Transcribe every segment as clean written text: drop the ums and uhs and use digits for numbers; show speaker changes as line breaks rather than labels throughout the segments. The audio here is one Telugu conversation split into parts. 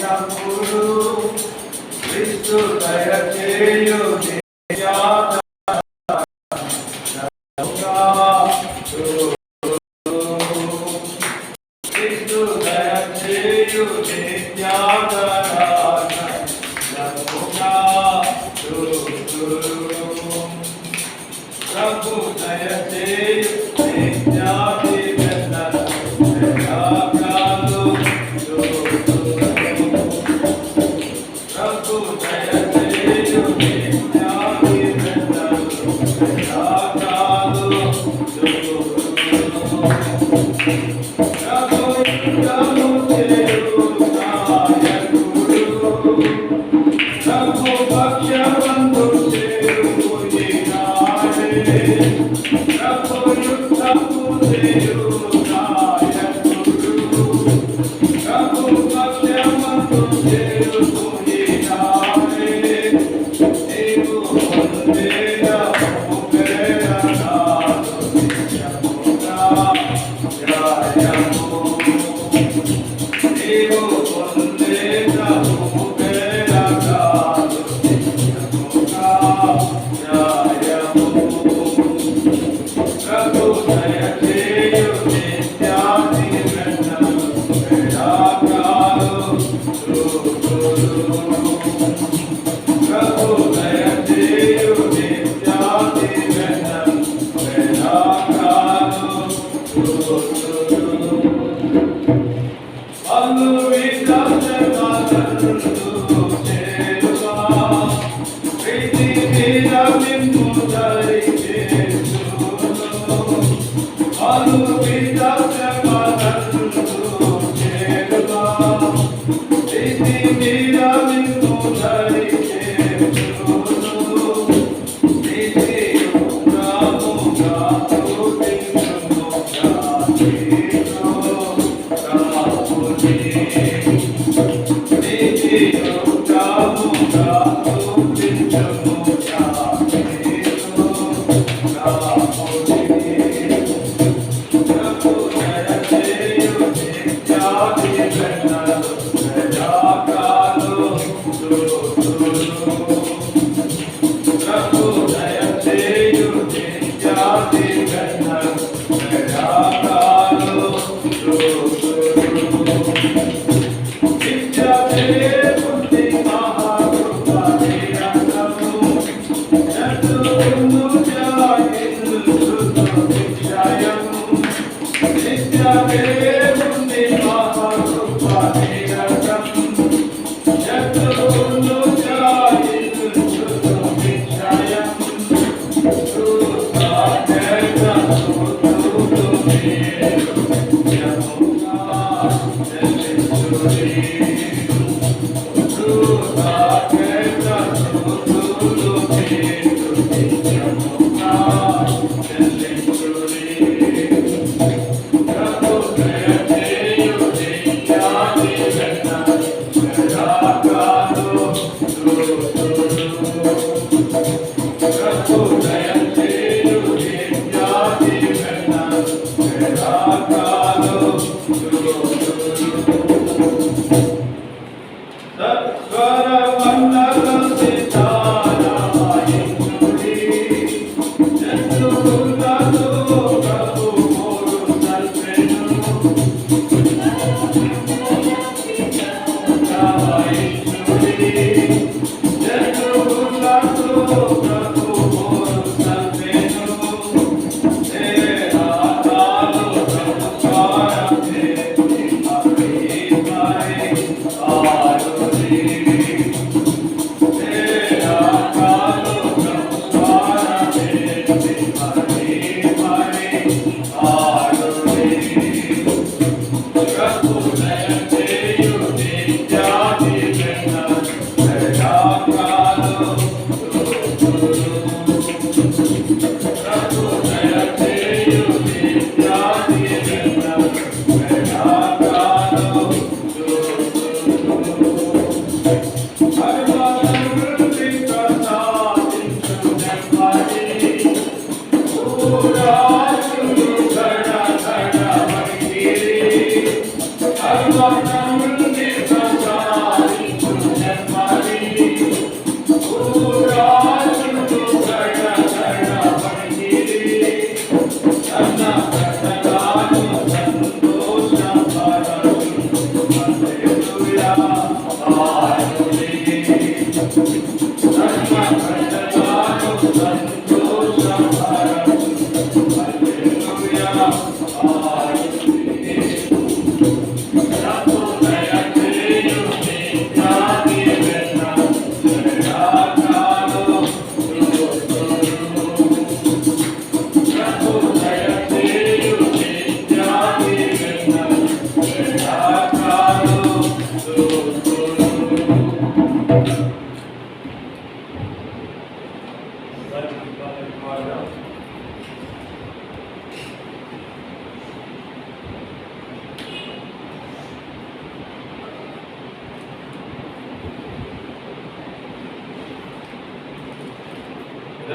వచ్చినప్పుడు క్రీస్తు దయచేయు క్రీస్తు దయచేయు ప్రభు దయచేయు
Hallelujah.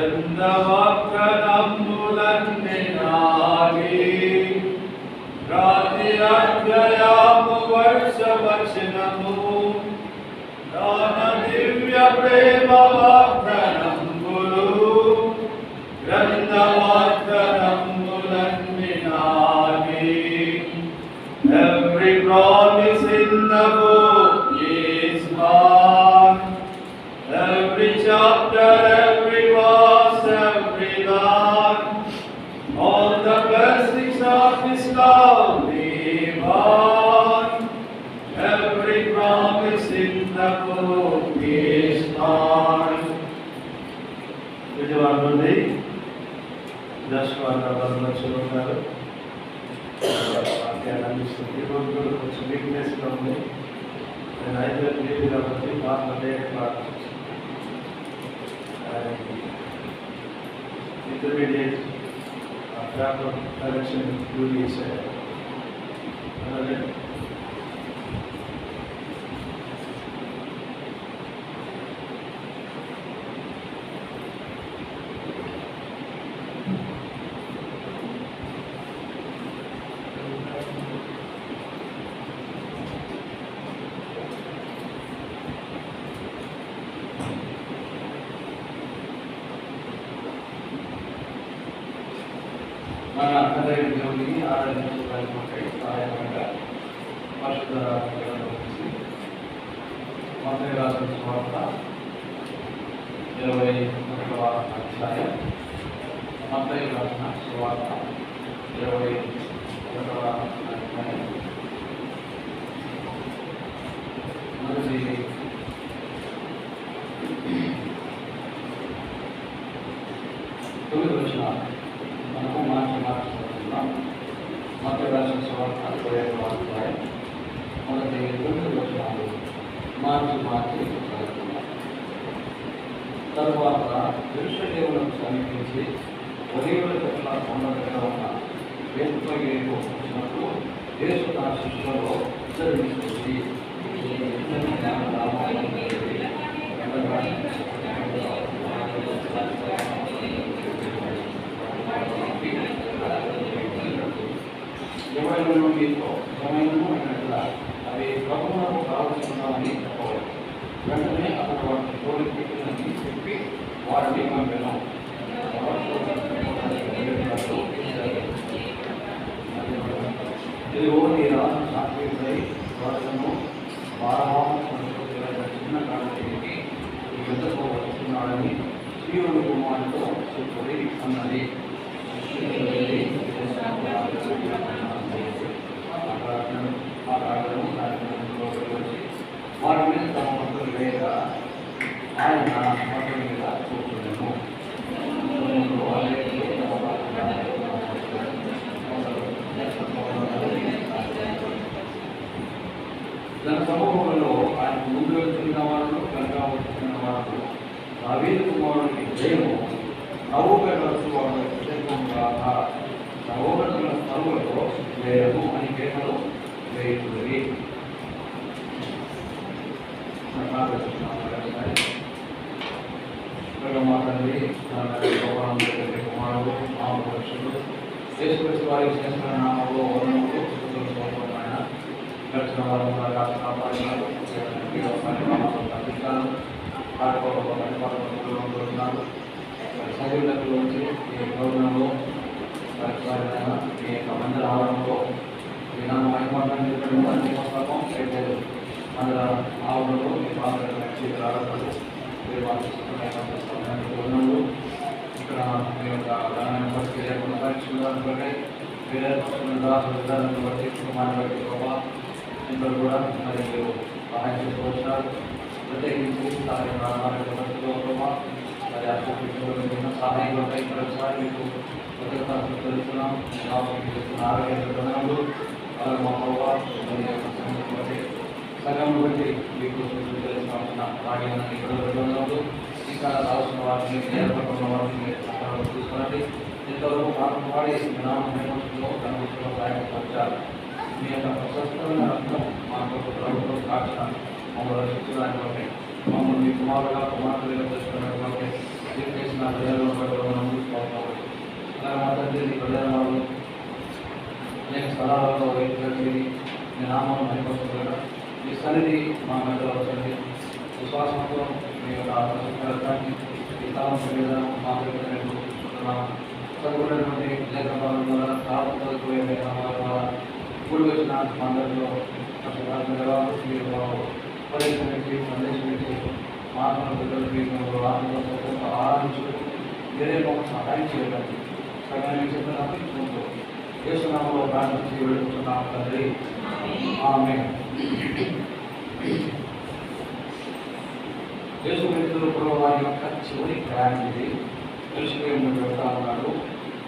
చందవక్రనమ్ములన్ని నాగి రాతిరక్షయాము వర్షవచనము దాన దివ్య ప్రేమ వాగ్దానములు గ్రంథవాగ్దానములన్ని Nagi. Every promise in the book is mine. Every chapter, every verse, every line, all the blessings of His love divine. Every promise in the book is mine. విజయవాడలోని దశవాడ గారు వాక్యాన్ని అందిస్తుంది. ఈరోజు కూడా కొంచెం వీక్నెస్గా ఉంది. నేను 5 లేదు కాబట్టి మాట్లాడే ఇంటర్మీడియట్ పేపర్ కరెక్షన్ డ్యూటీ చేశారు. అలాగే మన అందరి దేవుడిని ఆరాధించడానికి సహాయకంగా పరిశుద్ధ మత్తయి రాసిన సువార్త 21వ అధ్యాయం. మత్తయి రాసిన సువార్త 21వ అధ్యాయం మొదటి 9 వచనాలు మనము మార్చుకుంటున్నాం. మత్తయి రాసిన సువార్త 21వ అధ్యాయం మొదటి 9 వచనాలు మార్చి చదువుతున్నాం. తరువాత యెరూషలేమునకు సమీపించి ఒలీవల చెట్ల కొండ దగ్గర ఉన్న బేత్ఫగేకు వచ్చినప్పుడు యేసు తన శిష్యులలో ఇద్దరిని తీసుకొచ్చి ఎవరైనా మీతో సమయము అవి ప్రభువులకు కావలసినవని చెప్పవాలి. వెంటనే అతను వాటిని తోడికి చెప్పి వారిని పంపినాం. ఇది ఓడి రాజు సాక్షిపై వాళ్లను చిన్న కాడికి యుద్ధకు వస్తున్నాడని శివుని కుమారుతో చెప్పుడి అన్నది. వారి మీద తమ మొదలు వేయక ఆయన మొదల మీద కూర్చున్నాము. తన సమూహంలో ఆయన ముందు వెళ్తున్న వాళ్ళు వెనక వస్తున్న వాళ్ళు దావీదు కుమారుడికి జయము నవ్వుగలసు వాడు కాక నవ్వుగల స్థలంలో జయము అని కేకలు వేయుతుంది. మాట్లాడి కుమారుడు నామపురుషుడు యేసుక్రీస్తు వారి శ్రేష్ఠ నామంలో వర్ణములు ఆయన గడిచిన వారంలో కాపాడినారు. తగ్గించాను పరిపాలన సజీవులకు వచ్చి ఈ ప్రోగ్రాంలో ఈ యొక్క మందిర ఆవరణలో విధానం అయిపోవడం పుస్తకం లేదు. మందిర ఆవరణలో మీ పాత్రలు ఆడతారు. ఇక్కడ మీ యొక్క ఘనమైన పరిస్థితి కొనసాగించడానికి బట్టి వేరే విధానాన్ని బట్టి కుటుంబాన్ని బట్టి ప్రభావ ఇంట్లో కూడా మరి మీరు సహాయం చేసుకోవచ్చున్నారు. ప్రత్యేకించి పరిస్థితిలో ప్రభావ మరి అసలు సహాయం ఉంటాయి. మరొకసారి మీకు తెలుస్తున్నాం. ఆరోగ్యాలు అలాగే మా ప్రభావ బట్టి సగం బట్టి మీకు తెలుసుకోవాల్సిన భాగ్యాన్ని ఇక్కడ ఇంకా రావాల్సిన వారిని ఏర్పడుతున్న వారిని చూసుకోండి. ఇంతవరకు పాఠం పాడి వినామంలో కనుగొంటున్న సహాయపరచాలి. మీ యొక్క ప్రశస్తమైన రత్నం మాకు ప్రభుత్వం సాక్షణ మమ్మల్ని రక్షించడానికి బట్టి మమ్మల్ని మీ కుమారుగా కుమార్తెలుగా చేసుకున్నటువంటి మీరు చేసిన ప్రజలను బట్టి చూసుకోవాలి. అలాగే మా తండ్రి ప్రజలు అనేక స్థలాలలో వైద్యులకి మీ నామాలను మహిమపరుచుకుంటారు. మీ సన్నిధి మా మధ్యలో వచ్చింది. విశ్వాసంతో మీ యొక్క ఆత్మశక్తి ఈ కాలం విధానం మా చూసుకుంటున్నాము. చదువుకున్నటువంటి లేఖనాల ద్వారా కాలంతో నామాల కూడి వచ్చిన మందరిలో మీరు పరీక్ష సందేశం మానవ బిడ్డలు ఆరాధించు వేరే సహాయం చేయడానికి సహాయం చెప్పినప్పుడు యేసునామములో ప్రార్థించి వేడుకుంటున్నాము తండ్రి. ఆమేన్. యేసు క్రీస్తు వారి యొక్క చివరి ప్రయాణం ఇది. యెరూషలేము వెళ్తా ఉన్నాడు.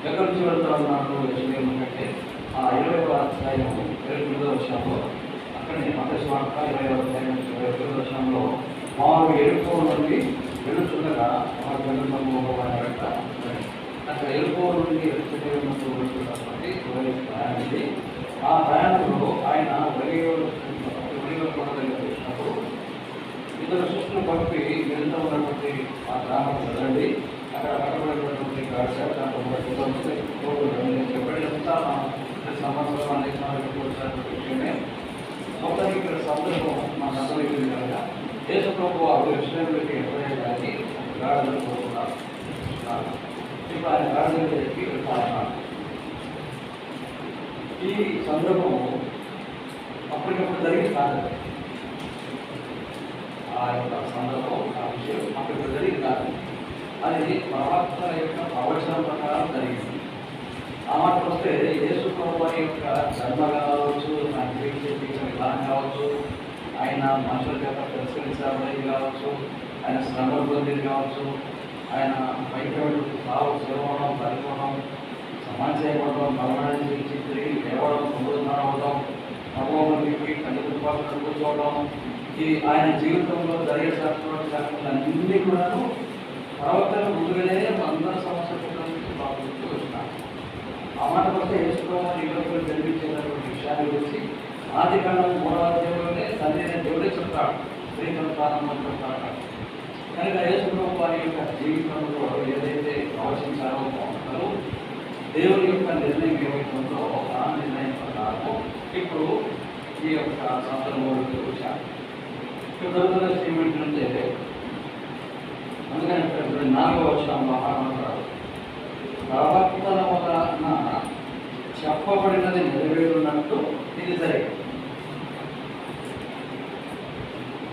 ఎక్కడి నుంచి వెళ్తా ఉన్నాడు? యెరూషలేము కంటే ఆ 20వ అధ్యాయం 29వ వచనంలో అక్కడనే మత్తయి సువార్త 20వ అధ్యాయం 29వ వచనంలో వారు ఎరుకో నుండి వెళుతుండగా ఆ జనులను అక్కడ ఎరుకో నుండి యెరూషలేముకు వెళుతున్నటువంటి ప్రయాణం ఇది. ఆ ప్రయాణంలో ఆయన ఒలీవల కొండ దగ్గర వచ్చినప్పుడు ఇద్దరు శిష్యులు పంపి వెళ్తూ ఉన్నటువంటి ఆ గ్రామం వెళ్ళండి, అక్కడ కట్టబడినటువంటి చెప్పండి సంవత్సరం విషయమే మొత్తానికి ఇక్కడ సందర్భం మన అర్థమైంది కనుక దేశ ప్రభు వారు విషయంలోకి ఎప్పుడైతే గాఢలు కోరుకున్నారు. ఇప్పుడు ఆయన గాఢలకి వెళ్తారు. ఈ సందర్భము అప్పటికప్పుడు జరిగి కాదు. ఆ యొక్క సందర్భం ఆ విషయం అప్పటికి జరిగి కాదు. అది ప్రవక్త యొక్క ప్రవచనం ప్రకారం జరిగింది. ఆ మాట వస్తే యేసు ప్రభువారి యొక్క జన్మ కావచ్చు, ఆయన జీవించే విధానం కావచ్చు, ఆయన మనుషుల చేత తిరస్కరించబడేది కావచ్చు, ఆయన శ్రమలు పొందేది కావచ్చు, ఆయన బయట సేవడం పరిపోవడం సమాజం చేయబడడం మరణాన్ని గురించి తిరిగి లేవడం పునరుద్ధరణవడం నవోమకి కన్నుపాలను కూర్చోవడం ఈ ఆయన జీవితంలో జరిగే శాస్త్రాలన్నీ కూడా ప్రవక్తలు ముందుగానే 100 సంవత్సరాల క్రితం నుంచి బాగుంటూ వచ్చినారు. ఆ మాట వస్తే యేసుప్రభువు యువకులు జరిపించేటటువంటి విషయాన్ని గురించి ఆది కాలం 3వ అధ్యాయంలోనే తండ్రి దేవుడే చెప్తాడు. స్త్రీ సంతానం చెప్తాడు. కనుక యేసుప్రభువు వారి యొక్క జీవితంలో ఏదైతే ఆలోచించాలో దేవుని యొక్క నిర్ణయం ఏమైతుందో ఆ నిర్ణయం ప్రకారం ఇప్పుడు ఈ యొక్క సందర్భంలోకి వచ్చారు. ఇప్పుడు ఏమిటంటే అందుకని ఇక్కడ 4వ వచనంలో మాట్లాడతారు. ప్రవక్తల వలన చెప్పబడినది నెరవేరున్నట్టు ఇది జరిగింది.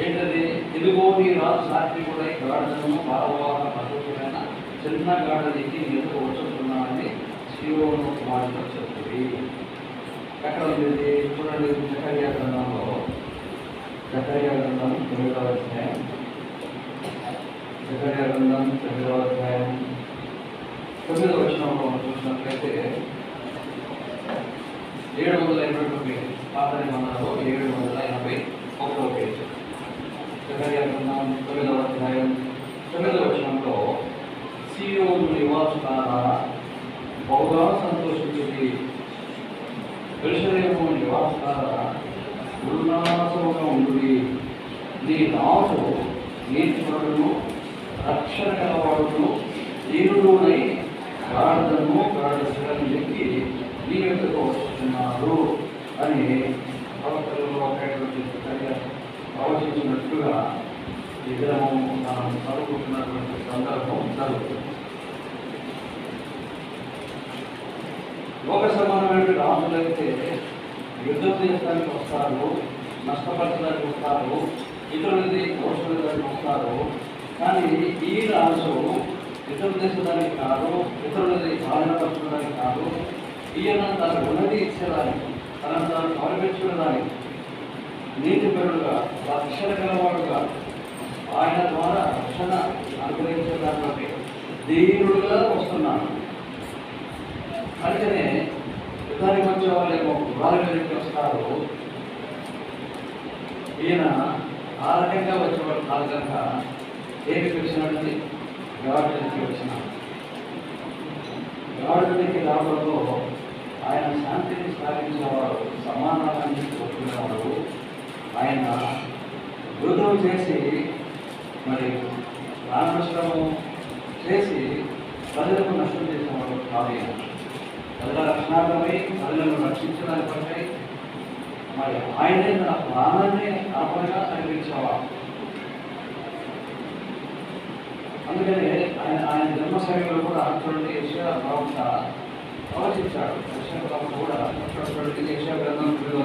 ఏంటది? ఇదిగో నీ రాజు సాత్వికుడై గాఢను భారవాహన పద్ధతులైన చిన్న గాఢనికి ఎదురు వచ్చుతున్నానని శివోను కుమారుడు చెప్తుంది. ఎక్కడ ఉంది? చూడండి, జకర్యా గ్రంథంలో 9వ అధ్యాయం జకర్యా గ్రంథం 9వ అధ్యాయం 9వ వచనంలో చూసినట్లయితే 781 పాత నిబంధనలో 781వ పేజీ. జకర్యా గ్రంథం 9వ అధ్యాయం 9వ వచనంలో సీయోను నివాసులారా బహుగా సంతోషించింది, యెరూషలేము నివాసులారా ఉల్లాసముగా ఉండుడి. నీ రాజు నీతిపరుడును రక్షణ గలవాడును దీనుడునై గాఢను గాఢ శిలను ఎక్కి నీ యొక్కకు వస్తున్నారు అని ప్రవక్తలలో ప్రవచించినట్లుగా ఈ దినము మనం చదువుకుంటున్నటువంటి సందర్భం జరుగుతుంది. లోక సమానమైన రాజులైతే యుద్ధం చేయడానికి వస్తారు, నష్టపరచడానికి వస్తారు, ఇతరులది దోషులకి వస్తారు. కానీ ఈ రాజు ఇతరులు చేసేదానికి కాదు, ఇతరులది బాధపరచడానికి కాదు, ఈయన తనకు ఉన్నది ఇచ్చేదానికి, తనను తాను గౌరవించడానికి, నీతిపరుడుగా రక్షణ గలవాడుగా ఆయన ద్వారా రక్షణ అనుగ్రహించడానికి దీనుడుగా వస్తున్నాను. అందుకనే యుద్ధానికి వచ్చే వాళ్ళు ఏమో గుర్రాల మీదకి వస్తారు. ఈయన ఆ రకంగా వచ్చేవాడు కాదు కనుక ఏమికి వచ్చినట్టు గాఢుడికి వచ్చినాడు. గాఢుడికి రావడంలో ఆయన శాంతిని స్థాపించేవాడు, సమాధానాన్ని కోరుకునేవాడు. ఆయన యుద్ధం చేసి మరి రామకృష్ణము చేసి ప్రజలకు నష్టం చేసేవాడు కాదు. ప్రజల రక్షణార్థమై ప్రజలను రక్షించడానికై మరి ఆయనే తన ప్రాణాన్ని అర్పణగా అనిపించేవాడు. అందుకనే ఆయన జన్మ సమయంలో కూడా చూడండి యెషయా ప్రవక్త ప్రవచించాడు. యెషయా ప్రవక్త కూడా చూడండి యెషయా గ్రంథం 9వ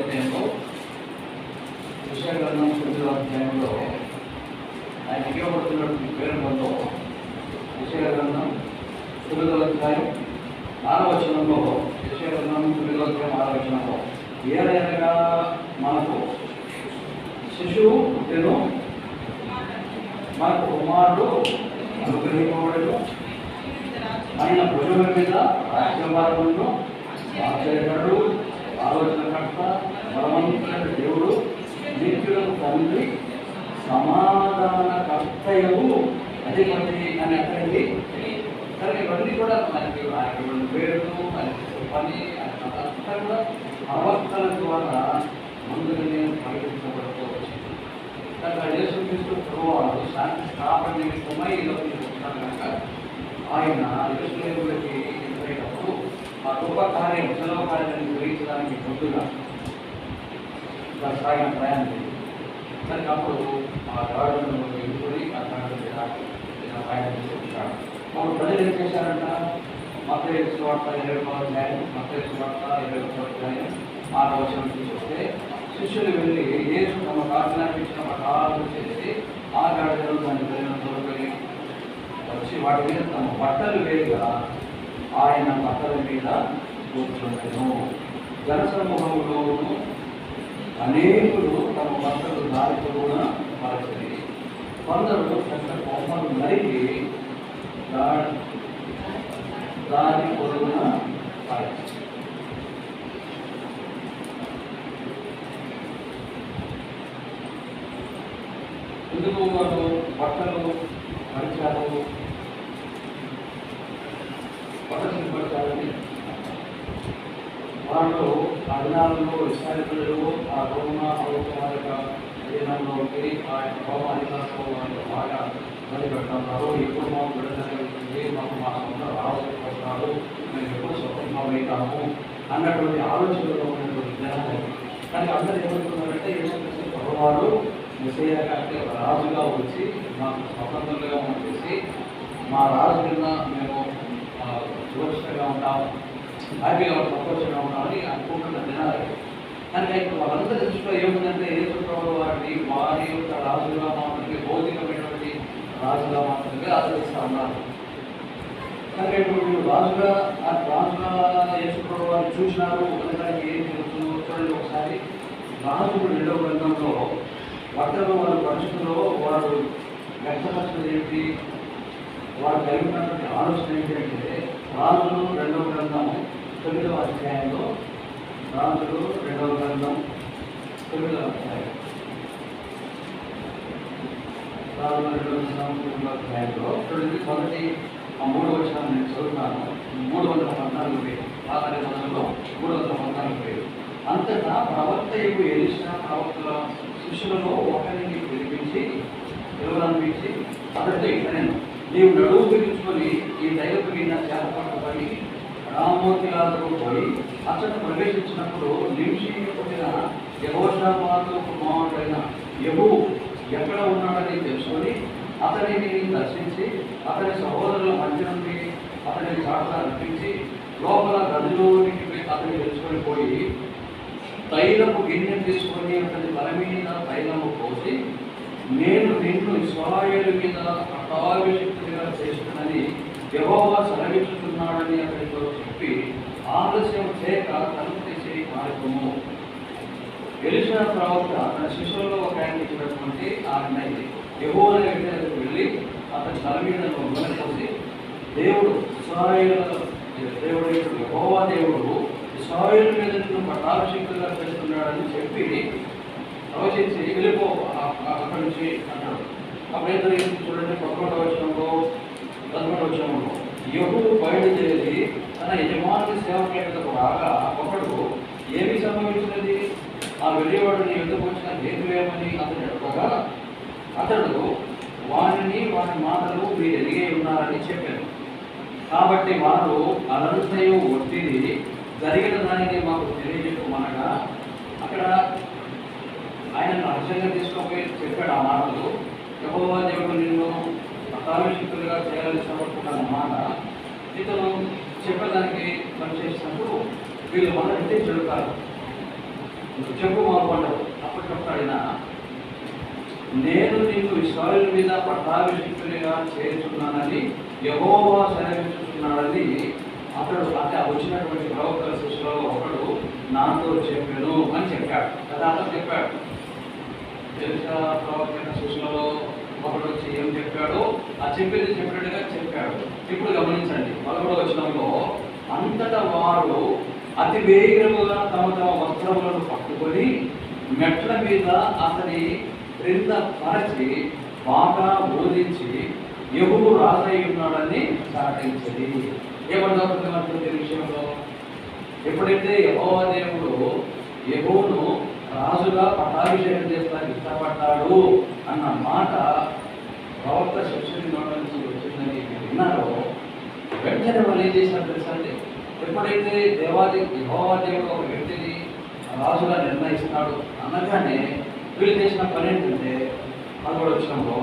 అధ్యాయంలో ఆయన ఇవ్వబడుతున్నటువంటి పేరులో యెషయా గ్రంథం 9వ అధ్యాయం 6వ వచనంలో యెషయా గ్రంథం 9వ అధ్యాయం 6వ వచనంలో ఏదైనా మనకు శిశువు పుట్టెను, మనకు కుమారుడు అనుగ్రహింపబడెను, ఆయన భుజం మీద రాజ్యభారమును ఆశ్చర్యకరుడు, ఆలోచనకర్త, బలవంతుడైన దేవుడు, నిత్యులకు తండ్రి, సమాధానకర్తయు, అధిపతి అని అక్కడికి. సరే ఇవన్నీ కూడా మనకి ఆయన పేరును పని అంతా కూడా ప్రవర్తన ద్వారా ముందుగానే ప్రకటించబడుతూ వచ్చింది. కనుక యేసుక్రీస్తు ప్రభువారు శాంతి స్థాపన నిమిత్తమై ఈరోజు చెప్తున్నారు కనుక ఆయన యేసులేవులకి ఎదురైనప్పుడు ఆ గొప్ప కార్యం సెలవు కార్యాన్ని గ్రహించడానికి ముందుగా సాగిన ప్రయాణం కనుక అప్పుడు ఆ గాడును ఎదుర్కొని ఆ గాడు ప్రయాణం చేశాడు. అప్పుడు ప్రజలు ఏం చేశారంట? మత్తయి సువార్త 20వ అధ్యాయం 6వ వచనం చూస్తే శిష్యులు వెళ్ళి యేసు తమ ఆజ్ఞాపించిన ప్రకారం చేసి ఆ గాడిదలు దాని ప్రజలను తోడుకొని వచ్చి వాటి మీద తమ బట్టలు వేరుగా ఆయన బట్టల మీద కూర్చుంటను. జనసమూహంలోనూ అనేకులు తమ బట్టలు దారి పొడవునా మరచి కొందరు పెద్ద కొమ్మలు నరికి దారి పొడవునా మరచి. ఎందుకు వాళ్ళు బట్టలు మరిచారు? బట్టలు పడతారని వాళ్ళు ఆ దినాలలో ఇస్రాయేలీయులు ఆ రోమ అవకాశ అధీనంలోకి ఆ రోమాధికారులతో వాళ్ళు బాగా బలిపెడుతున్నారు. ఎప్పుడు మాకు విడుదల వెళ్తుంది, మాకు మా సొంత రావాల్సిపోతున్నారు, మేము ఎప్పుడు స్వతంత్రం అవుతాము అన్నటువంటి ఆలోచనలో ఉన్నటువంటి జనాలు. కానీ అందరూ ఏమనుకున్నారంటే యేసుక్రీస్తు ప్రభువారు మెస్సీయా కంటే రాజుగా వచ్చి మాకు స్వతంత్రంగా చేసి మా రాజు కింద మేము సురక్షితంగా ఉంటాం, హ్యాపీగా సంతోషంగా ఉంటామని అనుకుంటున్న జనాలు. కానీ ఇప్పుడు వాళ్ళందరి దృష్టిలో ఏముందంటే యేసు ప్రభువు వారిని వారి యొక్క రాజుగా మాత్రమే, భౌతికమైనటువంటి రాజుగా మాత్రమే ఆదరిస్తూ ఉన్నారు. కానీ ఇప్పుడు రాజుగా యేసు ప్రభువు వారిని చూసినారు అనడానికి ఏం తెలుసు? చూడండి ఒకసారి రాజుడు 2వ గ్రంథంలో వర్తలో వారి పరిస్థితుల్లో వారు వ్యక్తపరిచినది ఏంటి, వారు కలిగి ఉన్నటువంటి ఆలోచన ఏంటంటే రాజులు 2వ గ్రంథం 9వ అధ్యాయంలో రాజులు 2వ గ్రంథం 9వ అధ్యాయం రాజులు 2వ గ్రంథం 9వ అధ్యాయంలో చూడండి మొదటి 3వ వచనం నేను చదువుతాను. 314 పేరు ఆఖరి వచనంలో 314 పేరు. అంతటా ప్రవక్తయు ఎలీషా ప్రవక్తల శిష్యులలో ఒకరిని పిలిపించి ఎవరనిపించి అతడితో ఇతను నీవు నడువు పిలుచుకొని ఈ దైవపు గిన్న చేపట్టబడి రామోతిలాలకు పోయి అతను ప్రవేశించినప్పుడు నిమిషి పుట్టిన యెహోషాపాతు కుమారుడైన యెహూ ఎక్కడ ఉన్నాడని తెలుసుకొని అతనిని దర్శించి అతని సహోదరుల మధ్య నుండి అతని చాట అర్పించి లోపల గదిలోనికి అతన్ని తెలుసుకొని పోయి తైలపు గిన్నె తీసుకొని అతని తల మీద తైలము పోసి నేను నిన్ను ఇశ్రాయేలు మీద పట్టాభిషిక్తుడిగా చేస్తున్నది యెహోవా సెలవిస్తున్నాడని అతనితో చెప్పి ఆలస్యం చేయక తలుపు తీసి పారిపోము. ఎలీషా ప్రవక్త తన శిష్యులలో ఒక ఆయన ఇచ్చినటువంటి ఆజ్ఞ ఇది. యెహోవా దగ్గరకు వెళ్ళి అతని తల మీద నూనె పోసి దేవుడు యెహోవా దేవుడు ఇశ్రాయేలు మీద పట్టాభిషిక్తుడిగా చేస్తున్నాడని చెప్పి ప్రవచించి వెళ్ళిపో అక్కడి నుంచి అంటాడు. అప్పుడైతే చూడండి 11వ వచనంలో యెహూ బయలుదేరి తన యజమాని సేవకులకు రాగా ఒకడు ఏమి సంభవించినది, ఆ వెళ్ళేవాడు నీ ఎందుకు వచ్చిన హేతులేమని అతను అడగగా అతడు వారిని వారి మాటలు మీరు ఎదిగే ఉన్నారని చెప్పారు. కాబట్టి వారు అనంతయు ఒత్తిడి జరిగిన దానిని మాకు తెలియజెప్పమనగా అక్కడ ఆయన రహస్యంగా తీసుకుపోయి చెప్పాడు ఆ మాటలు. యెహోవా దేవుడు నిన్ను పట్టాభిషిక్తులుగా చేయాలని సమర్పుకున్న మాట ఇతను చెప్పడానికి పనిచేసినప్పుడు వీళ్ళు మొదటి చెడుతారు. చెప్పు మొదలుపడ్డారు. అప్పుడు చెప్తాడు, నేను నిన్ను ఇశ్రాయేలు మీద పట్టాభిషిక్తునిగా చేస్తున్నానని యెహోవా సెలవిస్తున్నాడని అతడు అంటే వచ్చినటువంటి ప్రవక్తల శిష్యులలో ఒకడు నాతో చెప్పాను అని చెప్పాడు కదా. అతను చెప్పాడు. ఎలీషా ప్రవక్త శిష్యులలో ఒకడు వచ్చి ఏం చెప్పాడో ఆ చెప్పింది చెప్పినట్టుగా చెప్పాడు. ఇప్పుడు గమనించండి 11వ వచనంలో, అంతటా వారు అతి వేగముగా తమ తమ వస్త్రములను పట్టుకొని మెట్ల మీద అతని క్రింద పరచి బాగా బోధించి యెహోవా రాజై ఉన్నాడని చాటించింది. ఏమర్థమవుతుంది ఈ విషయంలో? ఎప్పుడైతే యెహోవా దేవుడు యెహోవాను రాజుగా పట్టాభిషేకం చేస్తానికి ఇష్టపడ్డాడు అన్న మాట ప్రవక్త శిష్యుని నోట నుంచి వచ్చిందని విన్నారో వెంటనే వాళ్ళు ఏం చేశారు తెలుసండి? ఎప్పుడైతే యెహోవా దేవుడు ఒక వ్యక్తిని రాజుగా నిర్ణయిస్తాడు అనగానే వీళ్ళు చేసిన పని ఏంటంటే 11వ వచనంలో,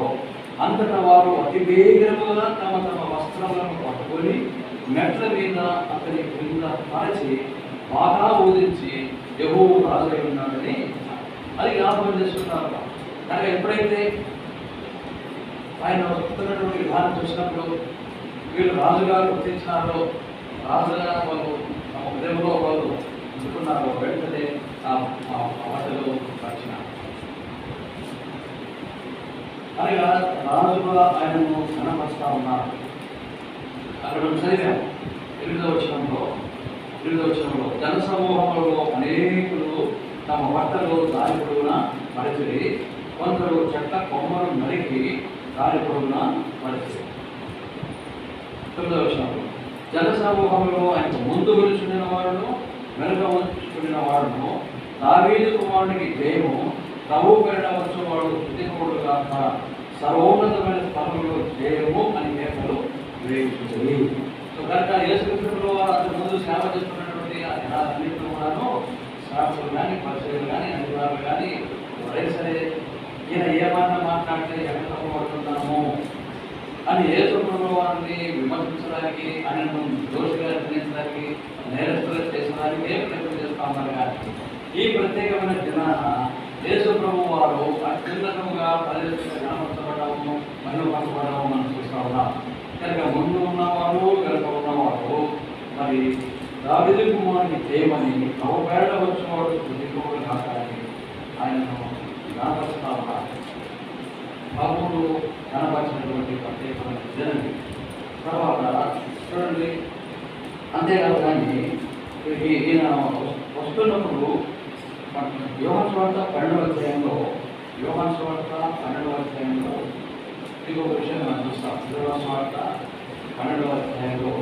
అంతటా వారు అతి వేగముగా తమ తమ వస్త్రములను పట్టుకొని మెట్ల మీద అతని క్రింద పరచి బాగా బోధించి యెహోవా రాజై ఉన్నాడని అది జ్ఞాపకం చేస్తున్నారు. కనుక ఎప్పుడైతే ఆయన వస్తున్నటువంటి విధానం చూసినప్పుడు వీళ్ళు రాజుగా గుర్తించినారో, రాజుగా వాళ్ళు తమ ఉదయంలో వాళ్ళు అనుకున్నారో వెంటనే ఆ మాటలు వచ్చినారు. అనగా రాజుగా ఆయనను కనపరుస్తా ఉన్నారు. అక్కడ చదివాం 8వ వచనంలో జన సమూహంలో అనేకులు తమ బట్టలు దారి పొడవునా పరిచిరి, కొందరు చెట్ల కొమ్మలు నరికి దారి పొడవునా పరిచిరి. 9వ వచనంలో జన సమూహంలో ఆయన ముందు నిలుచున్న వాడును వెనుక ఉంచుకున్న వాడును దావీదు కుమారునికి జయము, ప్రభువు పేరిట వచ్చేవాడు స్తుతింపబడు గాక, సర్వోన్నతమైన స్థలంలో జయము అని కేకలు వేయించుతుంది. సో కనుక యేసుక్రీస్తులో వారు అంతకు ముందు సేవ చేస్తున్నటువంటి ఆ జనాలన్నింటిలో కూడాను శాస్త్రులు కానీ పరిచయాలు కానీ అధికారులు కానీ ఎవరైనా సరే ఈయన ఏమన్నా మాట్లాడితే ఎక్కడ తప్పబడుతున్నాము అని యేసుక్రీస్తులో వారిని విమర్శించడానికి, ఆయనను దోషిగా నిర్ణయించడానికి, నేరస్తులు చేసడానికి ఏం ప్రయత్నం చేస్తా ఉన్నారు. కానీ ఈ ప్రత్యేకమైన దినాన యేసు ప్రభు వారు అత్యున్నతముగా ప్రజలకు జ్ఞాపకపడము మహిమపరచబడము మనం చూస్తూ ఉన్నాం. కనుక ముందు ఉన్నవారు వెనుక ఉన్నవారు మరి దావీదు కుమారుని చేయమని నవపేట వచ్చినవాడు స్తుతింపబడు గాక అని ఆయనను జ్ఞాపకపరుస్తా ఉన్నారు. ప్రభువును కనపరిచినటువంటి ప్రత్యేకమైన దినం. తర్వాత చూడండి, అంతేకాదు కానీ ఈయన వస్తున్నప్పుడు యోహాను సువార్త 12వ అధ్యాయంలో ఇంకొక విషయం మనం చూస్తాం. యోహాను సువార్త 12వ అధ్యాయంలో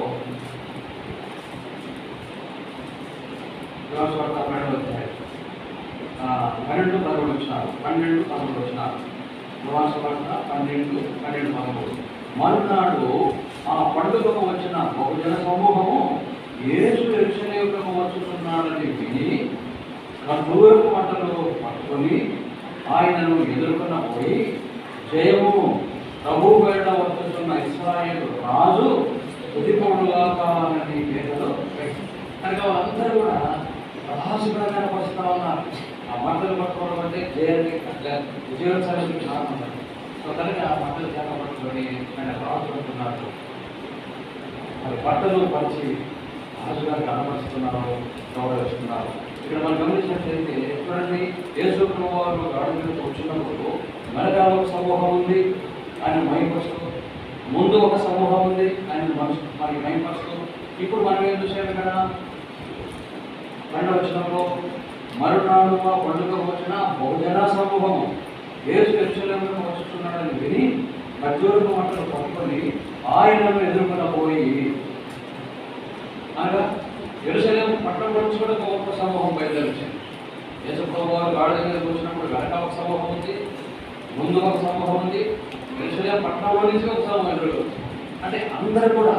12వ అధ్యాయం 12-13 వచ్చినారు. యోహాను సువార్త 12-13. మరునాడు ఆ పండుగకు వచ్చిన బహుజన సమూహము యేసు యెరూషలేమునకు వచ్చుతున్నాడని విని కర్పూరపు మంటలు పట్టుకొని ఆయనను ఎదుర్కొన్న పోయి, జయము, ప్రభువు పేరిట వచ్చుతున్న ఇశ్రాయేలు రాజు స్తుతింపబడు గాక అని కేకలు వేశారు. కనుక వాళ్ళందరూ కూడా రాజుగా కనపరుస్తా ఉన్నారు. ఆ మంటలు పట్టుకోవడం అంటే విజయోత్సవానికి కారణం. సో కనుక ఆ మంటలు చేపట్టుకొని ఆయన రాజు అంటున్నారు. మరి బట్టలు పరిచి రాజుగా కనపరుస్తున్నారు, గౌరవిస్తున్నారు. ఇక్కడ మనం గమనించినట్లయితే చూడండి, యేసు ప్రభువు వారు గాడి మీద వచ్చినప్పుడు వెనకాల ఒక సమూహం ఉంది, ఆయన మహిమపరుస్తూ, ముందు ఒక సమూహం ఉంది, ఆయన మనసు మరి మహిమపరుస్తూ. ఇప్పుడు మనం ఏం చూసాం ఇక్కడ 12వ వచనంలో, మరునాడు ఆ పండుగకు వచ్చిన బహుజన సమూహము యేసు యెరూషలేమునకు వచ్చుతున్నాడని విని ఖర్జూరపు మంటలు పట్టుకొని ఆయనను ఎదుర్కొన పోయి, అనగా యెరూషలేము పట్టణం నుంచి కూడా ఒక సమూహం బయలుదేరింది. యేసు ప్రభువు వారు గాడిద మీద కూర్చున్నప్పుడు వెనక ఒక సమూహం ఉంది, ముందు ఒక సమూహం ఉంది, యెరూషలేము పట్టణంలో నుంచి ఒక సమూహం ఎదురు. అంటే అందరూ కూడా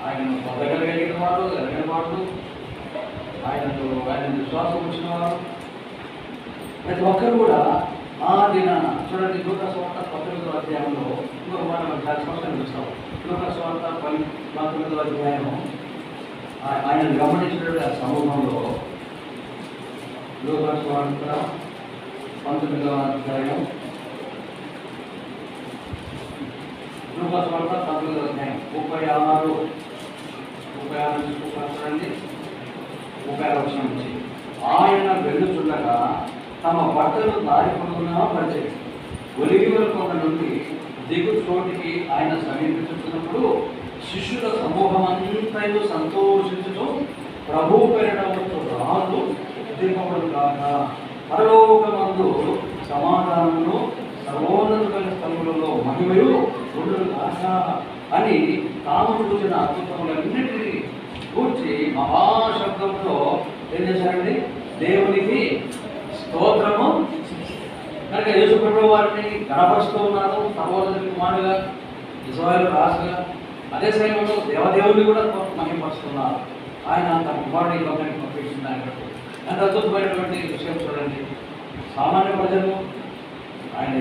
ఆయనను పొందగలిగిన వాడు, ఎరగిన వాడు, ఆయన విశ్వాసం వచ్చిన వారు ప్రతి ఒక్కరు కూడా ఆ దినాన చూడండి. లూకా సువార్త 19వ అధ్యాయంలో ఇంకొక మాట మనం చాలా స్పష్టంగా చూస్తాం. లూకా సువార్త 19వ అధ్యాయం ఆయన గమనించినటువంటి ఆ సమూహంలో లూకా సువార్త 19వ అధ్యాయం లూకా సువార్త 19వ అధ్యాయం 36 చూడండి. 36 వచనం నుంచి ఆయన వెళ్ళుచుండగా తమ బట్టలు దారి పొడుగునా పరిచయం ఒలివల కొండ నుండి దిగు చోటికి ఆయన సమీపించుతున్నప్పుడు శిష్యుల సమూహం అంతయు సంతోషించుతూ ప్రభువు పేరిట రాజు దిగబడు కాక పరలోకమందు సమాధానమును సర్వోన్నతమైన స్థలములలో మహిమయు ఉండును కాక అని తాము చూసిన అద్భుతములన్నిటినీ కూర్చి మహాశబ్దంతో ఏం చేశారండి? దేవునికి స్తోత్రము. కనుక యేసు ప్రభువు వారిని గణపరుస్తూ ఉన్నారు, సర్వోన్నత కుమారుడుగా, ఇశ్రాయేలు రాజుగా. అదే సమయంలో దేవదేవుని కూడా మహిమపరుస్తున్నారు. ఆయన తన కుమారుడి లోకానికి పంపించిన దాన్ని బట్టి అంత అద్భుతమైనటువంటి విషయం చూడండి. సామాన్య ప్రజలు ఆయన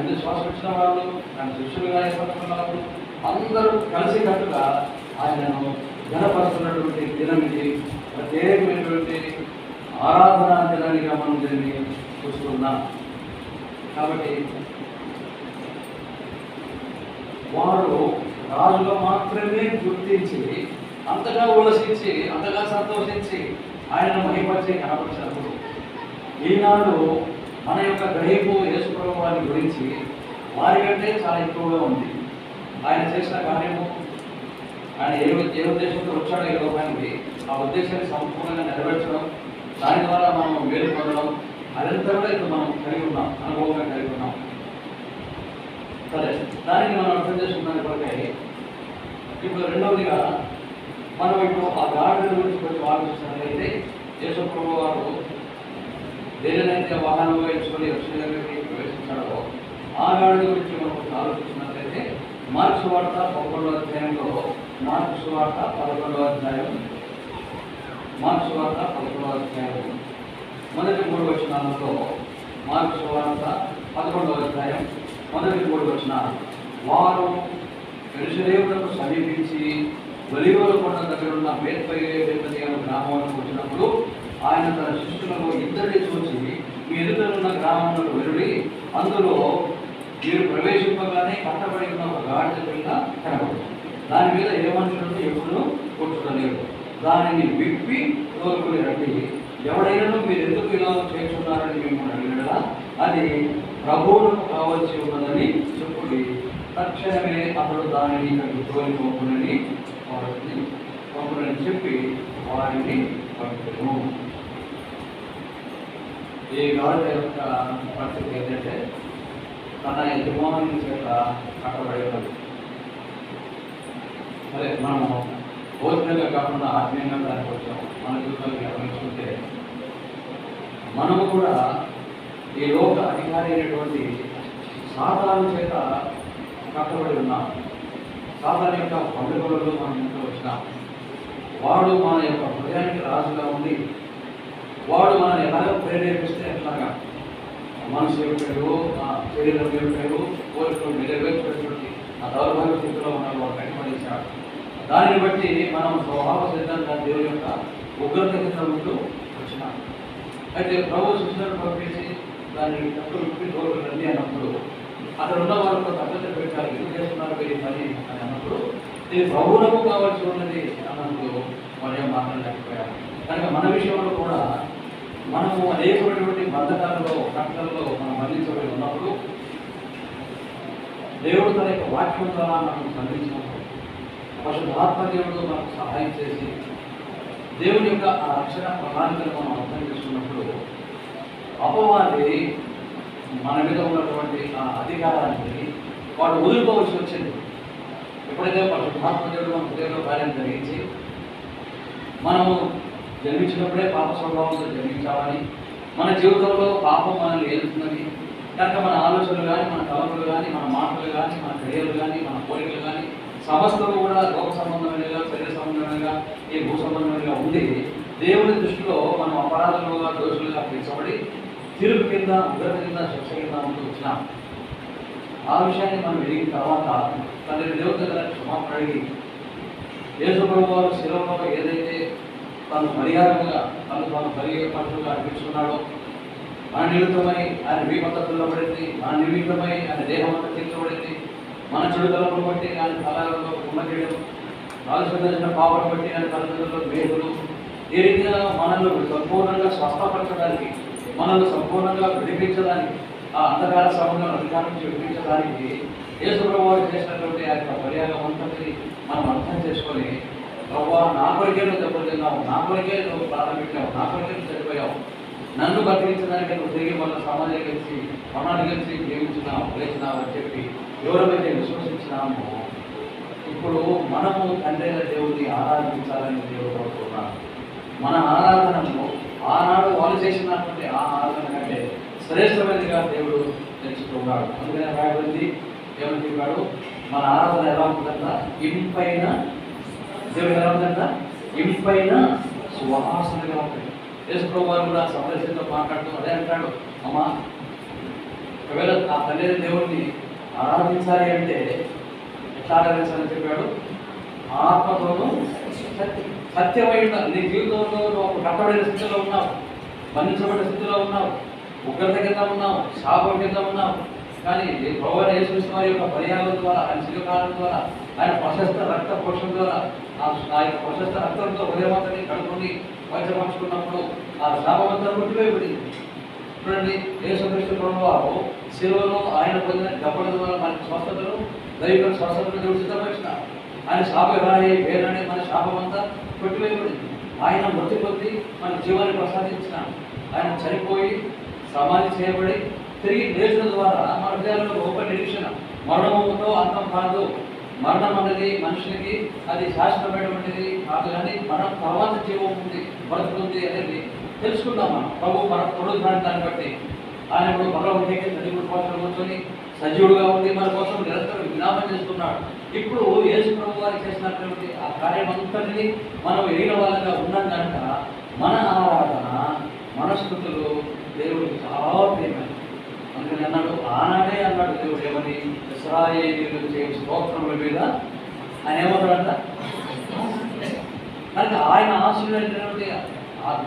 ఎందుకు శ్వాస వచ్చిన వాళ్ళు, ఆయన శిష్యులుగా ఏర్పడుతున్న వాళ్ళు అందరూ కలిసికట్టుగా ఆయనను ఘనపరుస్తున్నటువంటి దినం ఇది. ప్రత్యేకమైనటువంటి ఆరాధనా దినానిగా మనం దీన్ని చూస్తున్నాం. కాబట్టి వారు రాజుగా మాత్రమే గుర్తించి అంతగా ఉల్లసించి అంతగా సంతోషించి ఆయనను మహిమపరిచి కనపరిచినప్పుడు ఈనాడు మన యొక్క గ్రహింపు యేసు ప్రభువు వారి గురించి వారికంటే చాలా ఎక్కువగా ఉంది. ఆయన చేసిన కార్యము, ఆయన ఏ ఉద్దేశంతో వచ్చాడో ఈ లోకానికి, ఆ ఉద్దేశాన్ని సంపూర్ణంగా నెరవేర్చడం, దాని ద్వారా మనం మేలు పొందడం, అదంతా కూడా ఇప్పుడు మనం కలిగి ఉన్నాం, అనుభవంగా కలిగి ఉన్నాం. సరే, దానికి మనం అర్థం చేసుకున్నాను కొరకై ఇప్పుడు రెండవదిగా మనం ఇప్పుడు ఆ గాడిద గురించి కొంచెం ఆలోచిస్తున్నట్లయితే యేసు ప్రభువు వారు దేనినైతే వాహనంలో ఎంచుకొని యెరూషలేముకి ప్రవేశించాడో ఆ గాడిద గురించి మనం కొంచెం ఆలోచిస్తున్నట్లయితే మార్కు సువార్త 11వ అధ్యాయంలో మార్కు సువార్త 11వ అధ్యాయం మొదటి 3 వచనాలతో మార్కు సువార్త 11వ అధ్యాయం మొదటి 3 వచనాలు. వారు యెరూషలేమునకు సమీపించి ఒలీవల కొండ దగ్గర ఉన్న బేత్పగే గ్రామానికి వచ్చినప్పుడు ఆయన తన శిష్యులను ఇద్దరిని చూసి మీ ఎదుటనున్న గ్రామంలో వెళ్ళి అందులో మీరు ప్రవేశింపగానే కట్టబడి ఉన్న ఒక గాడిద పిల్ల కనబడుతుంది. దాని మీద ఏ మనుషులను ఎప్పుడు కూర్చుంటలేడు. దానిని విప్పి తోలుకుని రండి. ఎవడైనా మీరు ఎందుకు ఇలా చేస్తున్నారని మిమ్మల్ని అడిగినలా అది ప్రభువులకు కావాల్సి ఉన్నదని చెప్పుడి. తక్షణమే అతడు దానిని ఇక్కడికి తోలిపోకునని వారిని చెప్పి వారిని పంపను. ఈ గాడిద యొక్క పరిస్థితి ఏంటంటే తన యజమాని చేత కట్టబడి ఉన్నది. అదే మనము భౌతికంగా కాకుండా ఆత్మీయంగా దానికి వచ్చాము. మన జీవితాన్ని గమనించుకుంటే మనము కూడా ఈ లోక అధికారి అయినటువంటి సాతాను చేత కట్టబడి ఉన్నాం. సాతాను యొక్క పండుగలలో మనం ఇంట్లో వచ్చినాం. వాడు మన యొక్క హృదయానికి రాజుగా ఉండి వాడు మనల్ని ఎలాగో ప్రేరేపిస్తే ఎట్లాగా మనసు చెప్పాడు, శరీరం చెప్పాడు, కోరికలు నెరవేర్చేటువంటి ఆ దౌర్భాగ్య స్థితిలో ఉన్న వాడు కట్టుబడేశాడు. దానిని బట్టి మనం స్వభావ సిద్ధంగా దేవుని యొక్క ఉగ్రత కింద ఉంటూ వచ్చినాం. అయితే ప్రభు శిష్యులను పంపించి దాన్ని తప్పులు విప్పి తోలుకుని అన్నప్పుడు అక్కడ ఉన్న వాళ్ళతో తగ్గత పెట్టాలి. ఎందుకు చేస్తున్నారు మీరు పని అని అన్నప్పుడు ఇది ప్రభువులకు కావాల్సి ఉన్నది అన్నప్పుడు వారు ఏం మాట్లాడలేకపోయారు. కనుక మన విషయంలో కూడా మనము అనేకమైనటువంటి బంధకాలలో కట్టలలో మనం బంధించబడి ఉన్నప్పుడు దేవుడు తన యొక్క వాక్యం ద్వారా మనకు స్పందించినప్పుడు పరిశుద్ధాత్మ దేవుడు మనకు సహాయం చేసి దేవుని యొక్క ఆ రక్షణ ప్రణాళికను మనం అర్థం చేసుకున్నప్పుడు అపవాది మన మీద ఉన్నటువంటి ఆ అధికారాన్ని వాడు వదులుకోవాల్సి వచ్చింది. ఎప్పుడైతే పరిశుద్ధాత్మ దేవుడు మన హృదయంలో కార్యం జరిగించి మనము జన్మించినప్పుడే పాప స్వభావంతో జన్మించామని, మన జీవితంలో పాపం మనల్ని ఏలుతుందని, కనుక మన ఆలోచనలు కానీ, మన తలంపులు కానీ, మన మాటలు కానీ, మన క్రియలు కానీ, మన కోరికలు కానీ సమస్తము కూడా లోక సంబంధమైనగా, శరీర సంబంధమైనగా, ఈ భూ సంబంధమైనగా ఉండి దేవుని దృష్టిలో మనం అపరాధులుగా, దోషులుగా పిలిచబడి తిరుగు కింద, ఉగ్రత కింద, శిక్ష కింద ఉంటూ వచ్చినాం. ఆ విషయాన్ని మనం ఎదిగిన తర్వాత తండ్రి దేవుడి దగ్గర క్షమాపణ అడిగి యేసు ప్రభువు వారు శిలువలో ఏదైతే తను పరిహారంగా తాను పరిగెపట్టుగా అనిపించుకున్నాడో మన నిమిత్తమై ఆయన వీపత్తల్లో పడింది, మన నిమిత్తమై ఆయన దేహం అంతా తీర్చబడింది, మన చెడుతలను బట్టి ఆయన తలలో చేయడం, ఆలోచన పాపను బట్టి ఆయన తల్లిదండ్రులు వేదులు ఈ రీతిగా మనల్ని సంపూర్ణంగా స్వస్థపరచడానికి, మనల్ని సంపూర్ణంగా విడిపించడానికి, ఆ అంధకార సమయంలో అధికారం నుంచి విడిపించడానికి యేసు ప్రభువు చేసినటువంటి ఆ యొక్క పర్యాగం అంతటిని మనం అర్థం చేసుకొని ప్రభువా నా కొరికే నువ్వు దెబ్బతిన్నావు, నా కొరికే నువ్వు ప్రారంభించావు, నా కొరికే నువ్వు చనిపోయావు, నన్ను బతికించడానికి నువ్వు తిరిగి మన సమాజం గెలిచి మనాన్ని గెలిచి జీవించినావు, లేచినావు అని చెప్పి ఎవరైతే విశ్వసించినామో ఇప్పుడు మనము తండ్రి దేవుడిని ఆరాధించాలని దేవుడు కోరుతున్నాడు. మన ఆరాధనలో ఆనాడు వాళ్ళు చేసినటువంటి ఆ ఆరాధన కంటే శ్రేష్టమైనదిగా దేవుడు తెలుసుకున్నాడు. అందుకనే రాయబడింది ఏమని చెప్పాడు, మన ఆరాధన ఎలా ఉంటుందంట, ఇంపైన దేవుడు ఎలా ఉందంట, ఇంపైన సువాసనగా ఉంటుంది. యేసు ప్రభువు వారు కూడా సమరస్యంతో మాట్లాడుతూ అదే అంటాడు, అమ్మా ఒకవేళ ఆ తండ్రి దేవుడిని ఆరాధించాలి అంటే ఎట్లా ఆరాధించాలని చెప్పాడు, ఆత్మతోనూ సత్యమై ఉండాలి. నీ జీవితంలో నువ్వు కట్టబడిన స్థితిలో ఉన్నావు, బంధించబడిన స్థితిలో ఉన్నావు, ఉగ్రత కింద ఉన్నావు, శాపం కింద ఉన్నావు. కానీ ప్రభువైన యేసుక్రీస్తు వారి యొక్క పరిహారం ద్వారా, ఆయన శిలువకాలం ద్వారా, ఆయన ప్రశస్త రక్త పోషణ ద్వారా, ఆ యొక్క ప్రశస్త రక్తంతో హృదయమంతని కడుపుని వైద్యపరుచుకున్నప్పుడు ఆ శాపమంతా కొట్టివేయబడింది. చూడండి, యేసుక్రీస్తు ప్రభువారు శిలువలో ఆయన పొందిన దెబ్బల ద్వారా మనకి స్వస్థతలు, దైవిక స్వస్థతలు దేవుడు సిద్ధపరిచినారు. ఆయన శాపరాయి వేరనే మన శాపమంతా కొట్టివేయబడింది. ఆయన మృతి పొంది మన జీవాన్ని ప్రసాదించినాడు. ఆయన చనిపోయి సమాధి చేయబడి తిరిగి లేచిన ద్వారా మన హృదయాల్లో గొప్ప నిరీక్షణ, మరణముతో అంతం కాదు, మరణం అనేది మనుషులకి అది శాశ్వతమైనటువంటిది కాదు, కానీ మనం తర్వాత జీవం ఉంది, బ్రతుకుంది అనేది తెలుసుకుందాం. మనం ప్రభు మన పునరుద్ధాన్ని దాన్ని బట్టి ఆయన ఇప్పుడు భగవంతుడికి సజీవుడి కోసం కూర్చొని సజీవుడుగా ఉండి మన కోసం నిరంతరం విజ్ఞాపన చేస్తున్నాడు. ఇప్పుడు యేసు ప్రభు వారు చేసినటువంటి ఆ కార్యమంతటిని మనం ఎరిగిన వాళ్ళగా ఉన్నాం కనుక మన ఆరాధన, మన స్థుతులు దేవుడికి చాలా ప్రియమైనది. అందుకని అన్నాడు, ఆనాడే అన్నాడు దేవుడు ఏమని, ఇశ్రాయేలీయులు చేసే స్తోత్రముల మీద ఆయన ఏమన్నాడంట, కనుక ఆయన ఆశీర్వదించినటువంటి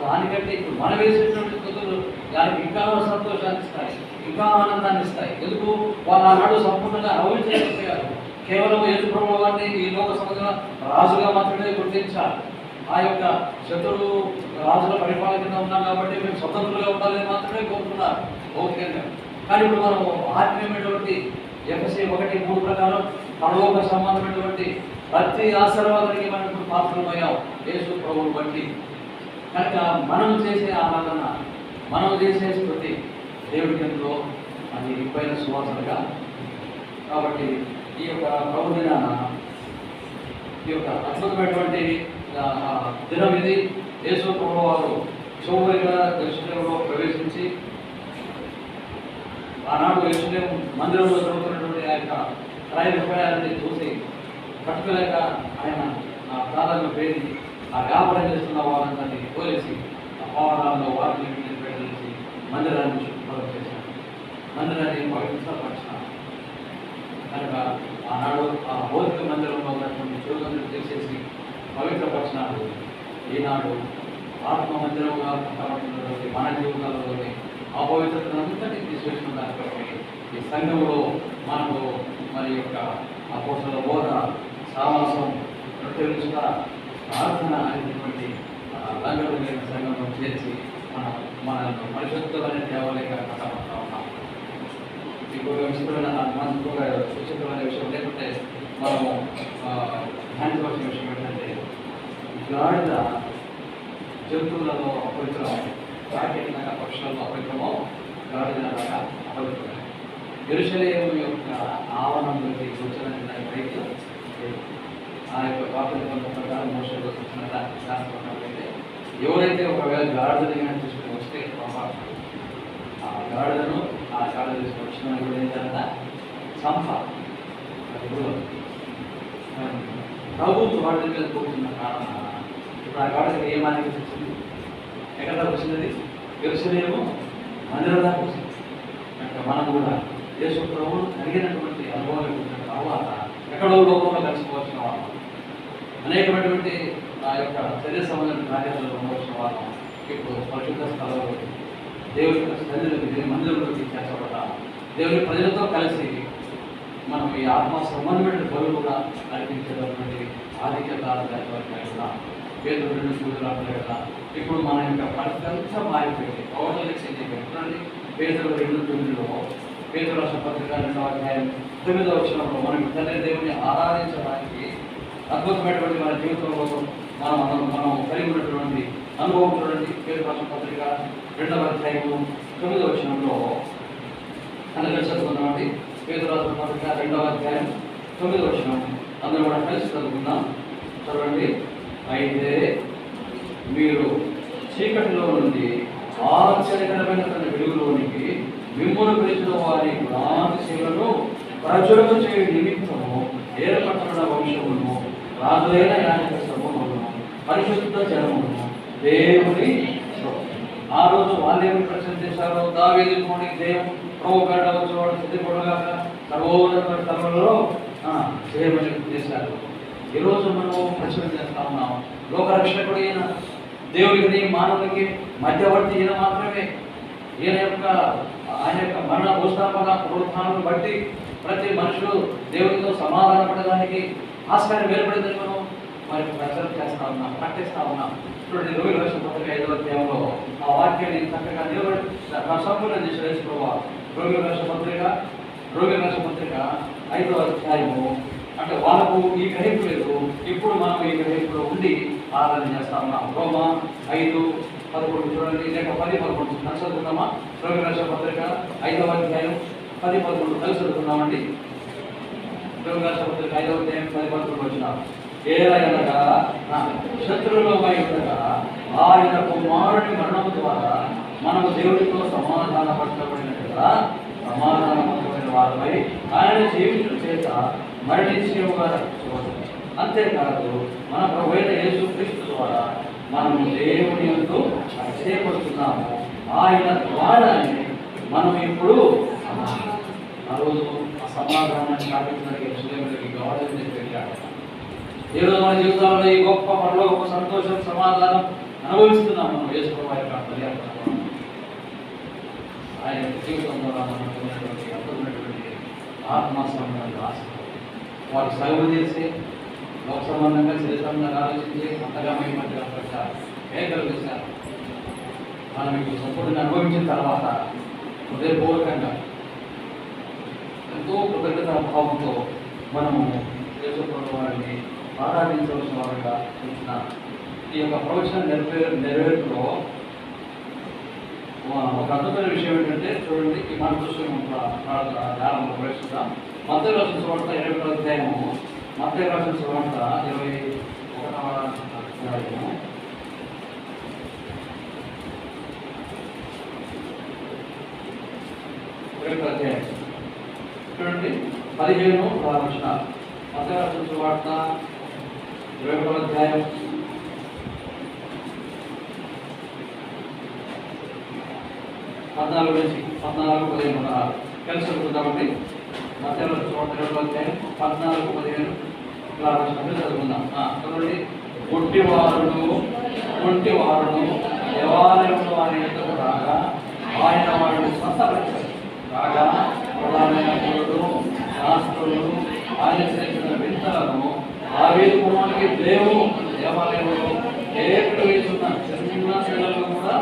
దానికంటే ఇప్పుడు మనం వేసేటువంటి స్థుతులు దానికి ఇంకా సంతోషాన్ని ఇస్తాయి, ఇంకా ఆనందాన్ని ఇస్తాయి. ఎందుకు వాళ్ళు ఆనాడు సంపూర్ణంగా అనుభవించలేకపోయారు. కేవలం యేసు ప్రభువు వారిని ఈ లోక సమాజంలో రాజుగా మాత్రమే గుర్తించాలి. ఆ యొక్క శత్రువు రాజుల పరిపాలన కింద ఉన్నాం కాబట్టి మేము స్వతంత్రులుగా ఉండాలని మాత్రమే కోరుతున్నారు భౌతికంగా. కానీ ఇప్పుడు మనం ఆత్మీయమైనటువంటి ఎఫ్ఎస్సి 1:3 ప్రకారం పరలోక సంబంధమైనటువంటి ప్రతి ఆశీర్వాదానికి మనం ఇప్పుడు పాత్రమయ్యాం యేసు ప్రభువుని బట్టి. కనుక మనం చేసే ఆరాధన, మనం చేసే స్థుతి దేవుడికి ఎంతో అది ఇంపైన సువాసనగా. కాబట్టి ఈ యొక్క ప్రభు దినాన ఈ యొక్క అద్భుతమైనటువంటి దినం ఇది. యేసు ప్రభువు వారు శోభగా దర్శనంలో ప్రవేశించి ఆనాడు యేసుదేవ మందిరంలో జరుగుతున్నటువంటి ఆ యొక్క రూపాయలని చూసి పట్టుకోలేక ఆయన ఆ ప్రాధాన్య పేరు ఆ వ్యాపారం చేస్తున్న వాళ్ళందరినీ పోలేసి ఆ పావనాల్లో వారిని పెట్టేసి మందిరాన్ని శుభ్రం చేశారు, మందిరాన్ని పవిత్రపరిచినారు. కనుక ఆనాడు ఆ భౌతిక మందిరంలో ఉన్నటువంటి చెడులను తీసేసి పవిత్రపరిచినారు. ఈనాడు ఆత్మ మందిరంగా కట్టబడినటువంటి మన జీవితాలలోని అపవిత్రతనంతటి తీసివేసిన దాన్ని బట్టి ఈ సంఘంలో మనకు మరి యొక్క అపోస్తల బోధ, సావాసం, ప్రత్యేక ప్రార్థన అనేటువంటి రంగమైన సంఘంలో చేర్చి మన పరిశుద్ధమైన దేవాలయంగా కట్టబడతా ఉన్నాం. ఇంకొక విచిత్రమైన మనకు విచిత్రమైన విషయం లేకుంటే మనము ధ్యానించవలసిన విషయం ఏంటంటే, గాడిద జంతువులలో అపవిత్రం, రాకెట్ల పక్షులలో అపవిత్రమో గాడిదలాగా అపవిత్రమే. యెరూషలేము యొక్క ఆవరణంలోకి కూర్చోడానికి పైకి ఆ యొక్క పాత్ర ప్రకారం మోషేలో వచ్చిన శాస్త్రమైతే ఎవరైతే ఒకవేళ గాడిదని తీసుకుని వస్తే ఆ గాడిదను ఆ కాలేజీ వచ్చిన కూడా ఏంటంటే సంస్థ ప్రభుత్వ వాటి మీద కూర్చున్న కారణం ఇప్పుడు ఆ కాలేజీకి ఏమానికి వచ్చింది, ఎక్కడ దాకా వచ్చినది తెలుసులేమో మందిరం దాకా వచ్చింది. అంటే మనం కూడా యేసు ప్రభువును కలిగినటువంటి అనుభవం తర్వాత ఎక్కడో లోకంలో కలిసిపోవాల్సిన వాళ్ళం, అనేకమైనటువంటి ఆ యొక్క శరీర సంబంధమైన కార్యాలలో ఉండవలసిన వాళ్ళం ఇప్పుడు పరిశుద్ధ స్థలంలో దేవుని యొక్క సన్నిధిలోకి మందిరంలోకి చేర్చబడ్డాం. దేవుని ప్రజలతో కలిసి మనం ఈ ఆత్మ సంబంధమైన బరువు కూడా అర్పించేటటువంటి ఆధిక్యత కూడా పేదలు రెండు చూడాలి కదా. ఇప్పుడు మన యొక్క పరిస్థితి అంతా మారిపోయింది. పౌరులు చూడండి, పేదలు 2:9 పేదల రాష్ట్ర పత్రిక 2వ అధ్యాయం 9వ వచనంలో మనం తండ్రి దేవుని ఆరాధించడానికి అద్భుతమైనటువంటి మన జీవితంలో మనం కలిగి ఉన్నటువంటి అనుభవం చూడండి. పేదల రాష్ట్ర పత్రిక 2వ అధ్యాయం 9వ వచనంలో అందరూ చదువుకుందామండి. పేదల రాష్ట్ర పత్రిక 2వ అధ్యాయం 9వ వచనం అందరూ కూడా కలిసి చదువుకుందాం. చూడండి, అయితే మీరు చీకటిలో నుండి ఆశ్చర్యకరమైన తన వెలుగులోనికి మిమ్మల్ని పిలిచిన వారి భ్రాంతి సేవలను ప్రచురణ చేయు నిమిత్తము ఏర్పడుతున్న వంశమును రాజులైన యాజక సమూహమును పరిశుద్ధ జనమును దేవుని ఆ రోజు వాళ్ళేమి ప్రశ్న చేశారో దావీదు కుమారుని దేవుడు ప్రభు గడవచ్చు వాడు సిద్ధిపడగా సర్వోన్నత స్థలంలో చేయమని చేశారు. ఈరోజు మనం ప్రశ్న చేస్తా ఉన్నాం, లోకరక్షకుడైన దేవుడికి మానవునికి మధ్యవర్తి ఈయన మాత్రమే. ఆయన యొక్క మరణ భూస్థాపన పునరుత్థానం బట్టి ప్రతి మనుషులు దేవుడితో సమాధానపడడానికి ఆస్కారం ఏర్పడిందని మనం మరి ప్రచారం చేస్తా ఉన్నాం, ప్రకటిస్తా ఉన్నాం. చూడండి, రోగి రాష్ట్ర పత్రిక 5వ అధ్యాయంలో ఆ వాక్యాన్ని చక్కగా నిలబడి సంపూర్ణ చేసి వేసుకోవా. రోగి రాష్ట్ర పత్రిక 5వ అధ్యాయము అంటే వాళ్ళకు ఈ గ్రహింపు లేదు, ఇప్పుడు మనం ఈ గ్రహింపులో ఉండి ఆరాధన చేస్తా ఉన్నాం. రోమా 5:11 చూడండి, లేక 10:11 కలిసి చదువుకుందామా? రోగి రాష్ట్ర పత్రిక 5వ అధ్యాయం 10:11 కలిసి చదువుకుందామండి. రోగి రాష్ట్ర పత్రిక 5వ అధ్యాయం 10:11 వచ్చిన ఏలయనగా శత్రువులమై ఉండగా ఆయన కుమారుని మరణం ద్వారా మనము దేవుడితో సమాధానపరచబడినట్టుగా సమాధానపరచబడిన వారిపై ఆయన జీవితం చేత మరణించేవారు రక్షించవచ్చు. అంతేకాదు మన ప్రభువైన యేసుక్రీస్తు ద్వారా మనము దేవుని యందు అతిశయపడుతున్నాము. ఆయన ద్వారానే మనం ఇప్పుడు ఆ రోజు ఆ సమాధానాన్ని స్థాపించడానికి యెరూషలేములోకి గాఢంగా వెళ్ళాడు. ఈరోజు మన జీవితంలో ఈ గొప్ప పరలోక సంతోషం సమాధానం అనుభవిస్తున్నాం. మనం యేసుప్రభువు యొక్క పర్యాప్తం ఆయన జీవితం ద్వారా మనకు అద్భుతమైనటువంటి ఆత్మ సంబంధాలు ఆశ వారు సగం చేసి లోక సంబంధంగా శరీరంగా ఆలోచించి అంతగా మీ మధ్య ఏం కలిగిస్తారు. మనం మీకు సంపూర్ణంగా అనుభవించిన తర్వాత హృదయపూర్వకంగా ఎంతో కృతజ్ఞత భావంతో మనము యేసుప్రభువు వారిని ఆరాధించవలసిన వారుగా చూసిన ఈ యొక్క ప్రవచన నెరవేర్పులో ఒక అద్భుతమైన విషయం ఏంటంటే చూడండి, ఈ మన దృశ్యం ధ్యానంలో ప్రవేశిస్తాం. మత్తయి రాసిన సువార్త 21వ అధ్యాయము, మత్తయి రాసిన సువార్త 21వ అధ్యాయము 21వ అధ్యాయం చూడండి 15 వచనాలు. మత్తయి రాసిన సువార్త 21వ అధ్యాయం 14 నుంచి 14-15 కలిసి చదువుకుందామండి. మత్తయి రాసిన సువార్త 21వ అధ్యాయం 14-15 ఇలా రాసినట్టు చదువుకుందాం. చూడండి, ఒంటివారును దేవాలయంలో వారి ఎదుగు రాగా ఆయన వారిని స్వస్థపరిచారు. కాగా ప్రధానమైన పురుడు శాస్త్రులు ఆయన చేసిన వింతలను దావీదు కుమారునికి దేవాలయంలో ఏర్పడి వేస్తున్న చిన్న పిల్లలు కూడా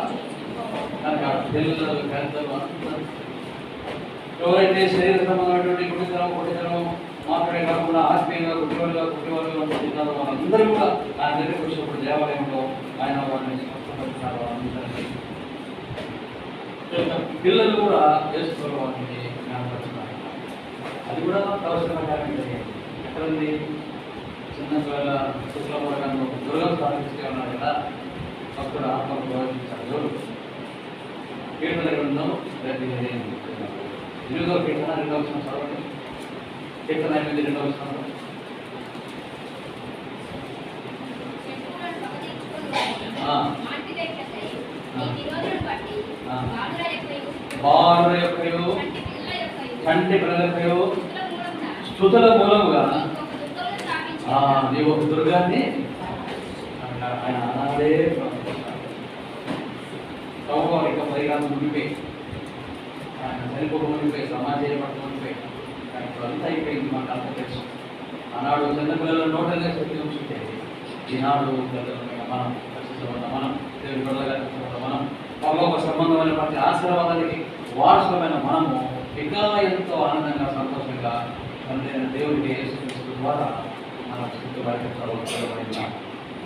పిల్లలు పెద్దలు ఎవరైతే శరీర సంబంధమైనటువంటి కుటుంబం మాత్రమే కాకుండా ఆత్మీయంగా కుటుంబాలుగా ఉంటున్నారో వాళ్ళందరూ కూడా ఆయన దగ్గరికి వచ్చినప్పుడు దేవాలయంలో ఆయన వారిని స్వస్థపరిచారు. పిల్లలు కూడా యేసు వారిని జ్ఞాపకస్తున్నారు. అది కూడా అవసరమైన కార్యం జరిగింది. ఎక్కడుంది? చిన్నపిల్లల శుక్లపూర్వకంలో దుర్గం స్థాపిస్తే ఉన్నారు కదా, అక్కడ ఆత్మకు ప్రవేశించారు. కీర్తన గ్రంథం 30 8వ కీర్తన 2వ వచనం చదవండి. కీర్తన 8 2వ వచనం. బాలుర యొక్కయు చంటి పిల్లల యొక్కయు స్తుతుల మూలముగా నీవు ఒక దుర్గాన్ని ఆయన అనాడే సౌకర్యక పరిగాలు మునిపే ఆయన చనిపోక మునిపే సమాజపడక మునిపే ఇప్పుడు అంతా అయిపోయింది. మాకు అంత తెలుసు. ఆనాడు చిన్నపిల్లల నోటలే శక్తి ఉంచుంటే ఈనాడు మనం మనం దేవుడి పిల్లలుగా మనం పరలోక సంబంధమైన ప్రతి ఆశీర్వాదానికి వారసులమైన మనము ఇంకా ఎంతో ఆనందంగా సంతోషంగా అంటే దేవుడికి యేసుక్రీస్తు ద్వారా మనం స్థితిపరచబడిన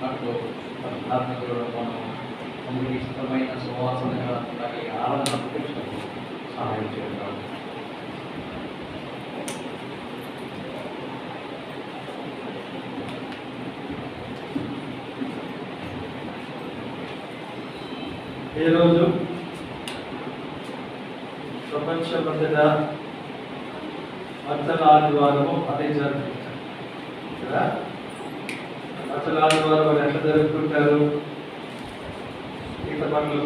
అటు మనకి ఇష్టమైన సువాసనగా ఆరాధన సహాయం చేయడం.
ఈరోజు ప్రపంచమంతటా అత్తల ఆదివారము అదే జరుపుకుంటారు కదా. అత్తల ఆదివారం వాళ్ళు ఎట్లా జరుపుకుంటారు? ఈత పండ్లు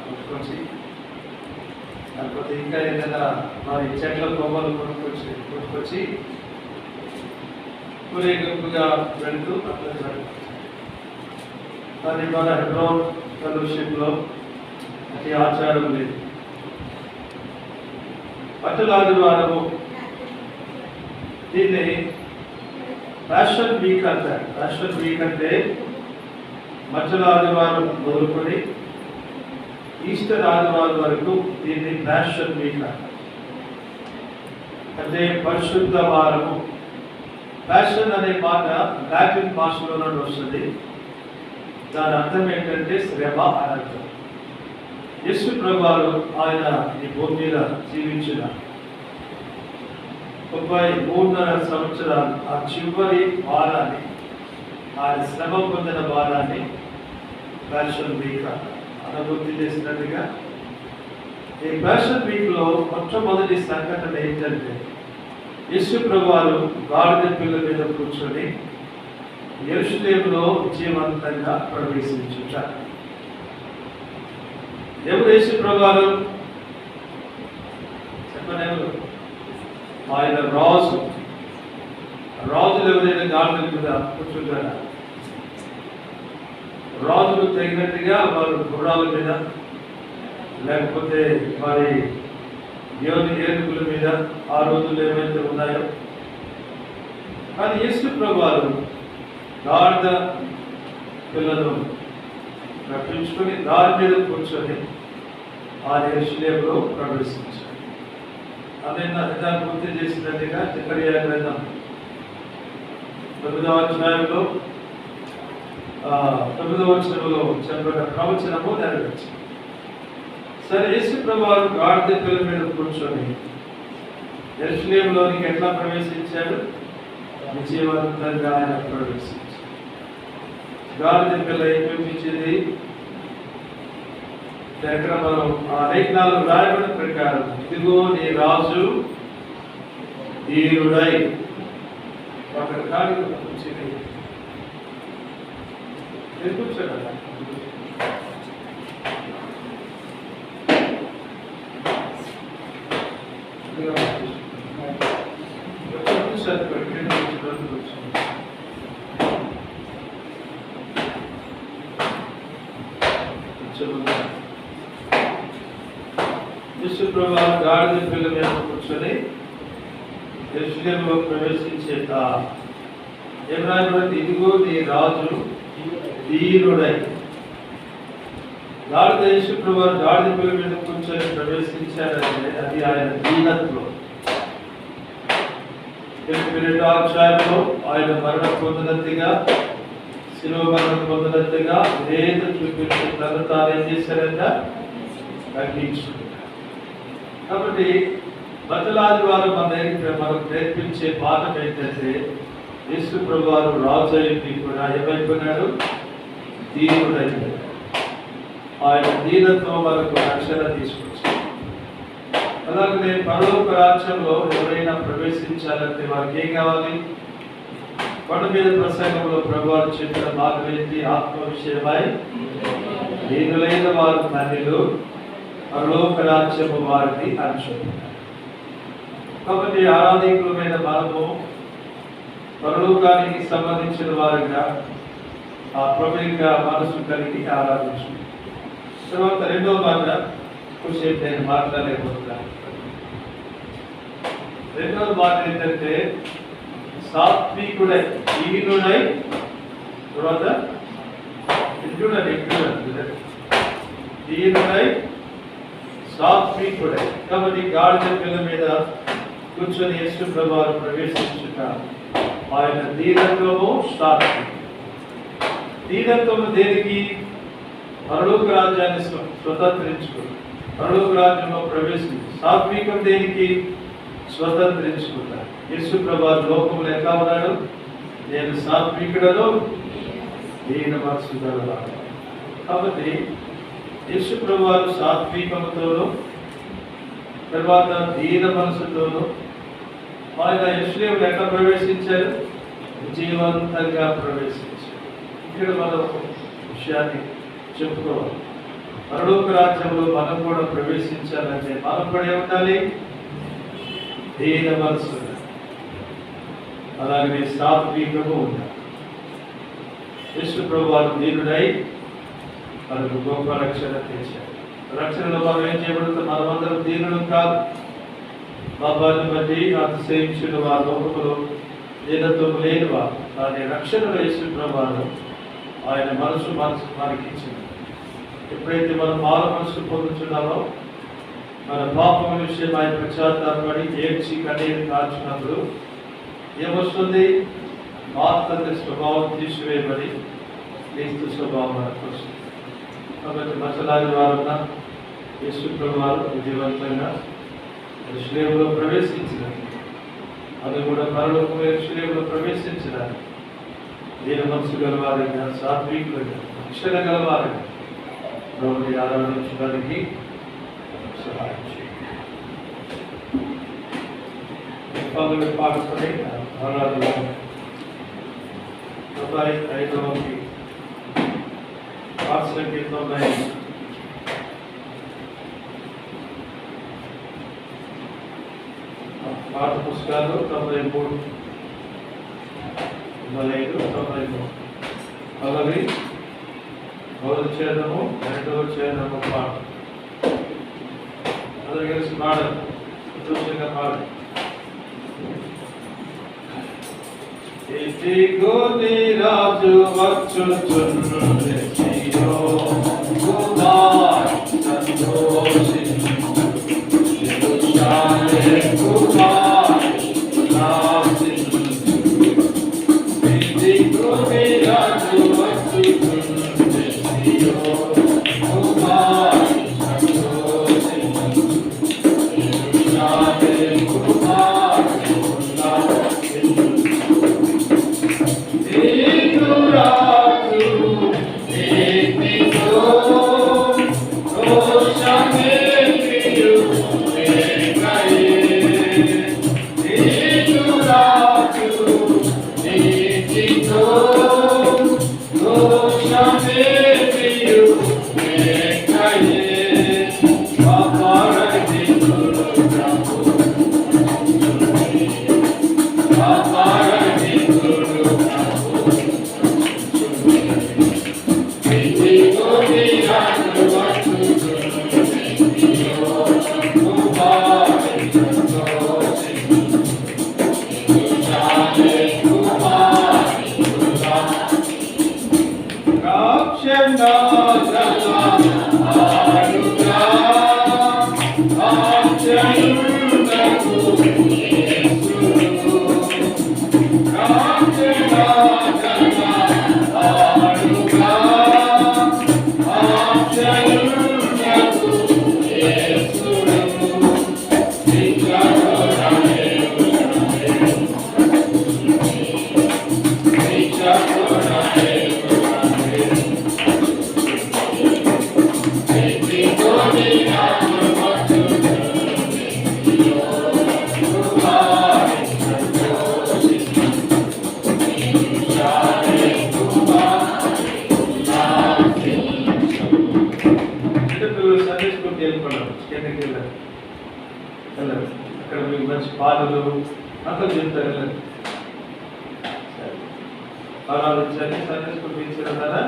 కొనుక్కొచ్చి, లేకపోతే ఇంకా ఏదైనా మరి చెట్ల కొమ్మలు కొనుక్కొచ్చి ఊరేగింపుగా వెళ్తూ అట్లా జరుపుకుంటారు. అది మన హెబ్రోన్ ఫెలోషిప్లో అది ఆచారం లేదు. అత్తల ఆదివారము దీన్ని ఫ్యాషన్ వీక్ అంటారు. ఫ్యాషన్ వీక్ అంటే మధ్యల ఆదివారం మొదలుకొని ఈస్టర్ ఆదివారం వరకు దీన్ని ఫ్యాషన్ వీక్ అంటారు. అంటే పరిశుద్ధ వారము. ఫ్యాషన్ అనే మాట లాటిన్ భాషలో నుండి వస్తుంది. దాని అర్థం ఏంటంటే శ్రమ అని అర్థం. యేసు ప్రభువు ఆయన ఈ భూమి మీద జీవించిన 33.5 సంవత్సరాలు ఆ చివరి వారాన్ని, ఆయన శ్రమ పొందిన వారాన్ని ఫ్యాషన్ వీక్ అనుభూతి చేసినట్టుగా ఈ ఫ్యాషన్ వీక్లో మొట్టమొదటి సంఘటన ఏంటంటే యేసు ప్రభువు గాడిద పిల్ల మీద కూర్చొని యెరూషలేములో విజయవంతంగా ప్రవేశించుట. ఎవరు యేసు ప్రభువు? చెప్పండి ఎవరు? ఆయన రాజు. రాజులు ఎవరైనా గాడిద మీద కూర్చుంటారా? రాజులు తగినట్టుగా వారు గుర్రాల మీద, లేకపోతే వారి ఏనుగుల మీద ఆ రోజులు ఏమైతే ఉన్నాయో. కానీ యేసు ప్రభువు గాడిద పిల్లలు రప్పించుకొని దారి మీద కూర్చొని ఆ యెరూషలేములో ప్రవేశించారు. అదే దాన్ని గుర్తు చేసినట్టుగా జకరియా గ్రంథం 9వ అధ్యాయంలో 9వ వచనంలో చెప్పిన ప్రవచనము నెరవేర్చింది. సరే, యేసు ప్రభువు గాడిద పిల్ల మీద కూర్చొని యెరూషలేములోనికి ఎట్లా ప్రవేశించాడు? విజయవంతంగా ఆయన ప్రవేశించాడు. గాడిద పిల్ల ఏం చూపించింది? ఎక్కడ మనం ఆ లేఖనాలు రాయబడిన ప్రకారం ఇదిగో నీ రాజు ధీరుడై ఒక గాడిద కూర్చుని కూర్చోడా యేసు ప్రభువు గాడిద పిల్ల మీద కూర్చొని యెరూషలేములో ప్రవేశించేట ఏం రాయబడింది? ఇదిగో నీ రాజు ధీరుడై. గాడిద యేసు ప్రభువు గాడిద పిల్ల మీద కూర్చొని ప్రవేశించాడంటే అది ఆయన దీనత్వం. 2వ అధ్యాయంలో ఆయన మరణం పొందినట్టుగా, శిలువ మరణం పొందినట్టుగా వేద చూపించి తను తాను ఏం చేశారంట? తగ్గించుకుంటారు. కాబట్టి బతులాదివారం మనకు నేర్పించే పాఠం ఏంటంటే యేసు ప్రభువు రాజు అయింది కూడా ఏమైపోయినాడు? దీనుడైపోయాడు. ఆయన దీనత్వం మనకు రక్షణ తీసుకొచ్చాడు. అలాగే పరలోక రాజ్యంలో ఎవరైనా ప్రవేశించాలంటే వారికి ఏం కావాలి? కొండ మీద ప్రసంగంలో ప్రభువారు చెప్పిన మార్గం ఏంటి? ఆత్మ విషయమై దీనులైన వారు ధన్యులు, పరలోక రాజ్యము వారిని అని. కాబట్టి ఆరాధికులమైన మనము పరలోకానికి సంబంధించిన వారిగా ఆ ప్రభుత్వ మనసు కలిగి ఆరాధించు. తర్వాత రెండో మాట కొద్దిసేపు నేను మాట్లాడలేకపోతున్నాను. రెండవ మాట ఏంటంటే సాత్వికుడై, దీనుడై, తర్వాత దీనుడై సాత్వికుడై. కాబట్టి గాడిద పిల్ల మీద కూర్చొని యేసు ప్రభువారు ప్రవేశించుట ఆయన దీనత్వము సాత్వికం. దీనత్వము దేనికి? పరలోక రాజ్యాన్ని స్వతంత్రించుకుంటారు, పరలోక రాజ్యంలో ప్రవేశించు. సాత్వికం దేనికి? స్వతంత్రించుకుంటారు. యేసు ప్రభువారు లోకంలో ఎట్లా ఉన్నాడు? నేను సాత్వికుడను, దీన మనసు గలవాడు. కాబట్టి యేసు ప్రభువారు సాత్వికముతోను తర్వాత దీన మనసుతోను ఆయన యెరూషలేములో ఎట్లా ప్రవేశించారు? విజయవంతంగా ప్రవేశించారు. ఇక్కడ మనం విషయాన్ని చెప్పుకోవాలి. పరలోక రాజ్యంలో మనం కూడా ప్రవేశించాలంటే మనం కూడా ఏముండాలి? దీన మనసు, అలాగే సాత్వికము ఉండాలి. యేసు ప్రభువారు దీనుడై మనకు గొప్ప రక్షణ తెచ్చారు. రక్షణలో మనం ఏం చేయబడుతుంది? మనమందరం దీనులు కాదు. పాపాన్ని బట్టి అతిశయించిన వారు, లోకములో దీనత్వం లేని వారు. కానీ రక్షణలో యేసు ప్రభువారు ఆయన మనసు మనకి ఇచ్చింది. ఎప్పుడైతే మనం మారు మనసు పొందుతున్నామో, మన పాపం విషయం ఆయన పశ్చాత్తాపడి ఏడ్చి కన్నీరు కాల్చినప్పుడు ఏమొస్తుంది? మాత్ర స్వభావం తీసివేయబడి క్రీస్తు స్వభావం మనకు వస్తుంది. కాబట్టి మసలాది వారున్న యేసు ప్రభువారు విజయవంతంగా యెరూషలేములో ప్రవేశించినారు. అది కూడా పరలోకం యెరూషలేములో ప్రవేశించడానికి దీన మనసు గలవారిగా, సాత్వికులుగా, రక్షణ గలవారిగా ప్రభుని ఆరాధించడానికి సహాయం చేయండి. పాడుకొని ఆరాధన 95వ పాట సంకీర్తన పాఠ పుస్తకాలు 93, 95, 93 అలాగే మొదటి చేద్దాము, రెండవ చేద్దాము పాట అందరూ కలిసి పాడాలి. సంతోషంగా పాడాలి. ఇదిగో నీ రాజు వచ్చుచున్నది, సియోను కుమార్ సంతోషించు, యెరూషలేము కుమార్ ఉల్లాసించు. ఇదిగో నీ రాజు వచ్చుచున్నది, సియోను కుమార్ సంతోషించు, యెరూషలేము కుమార్ ఉల్లాసించు. ఇక్కడ మీకు మంచి పాలలు అంతా చెప్తారు కదా. సరే, పాలాలు ఇచ్చారు, సండే స్కూల్ టీచర్ ఉన్నారా?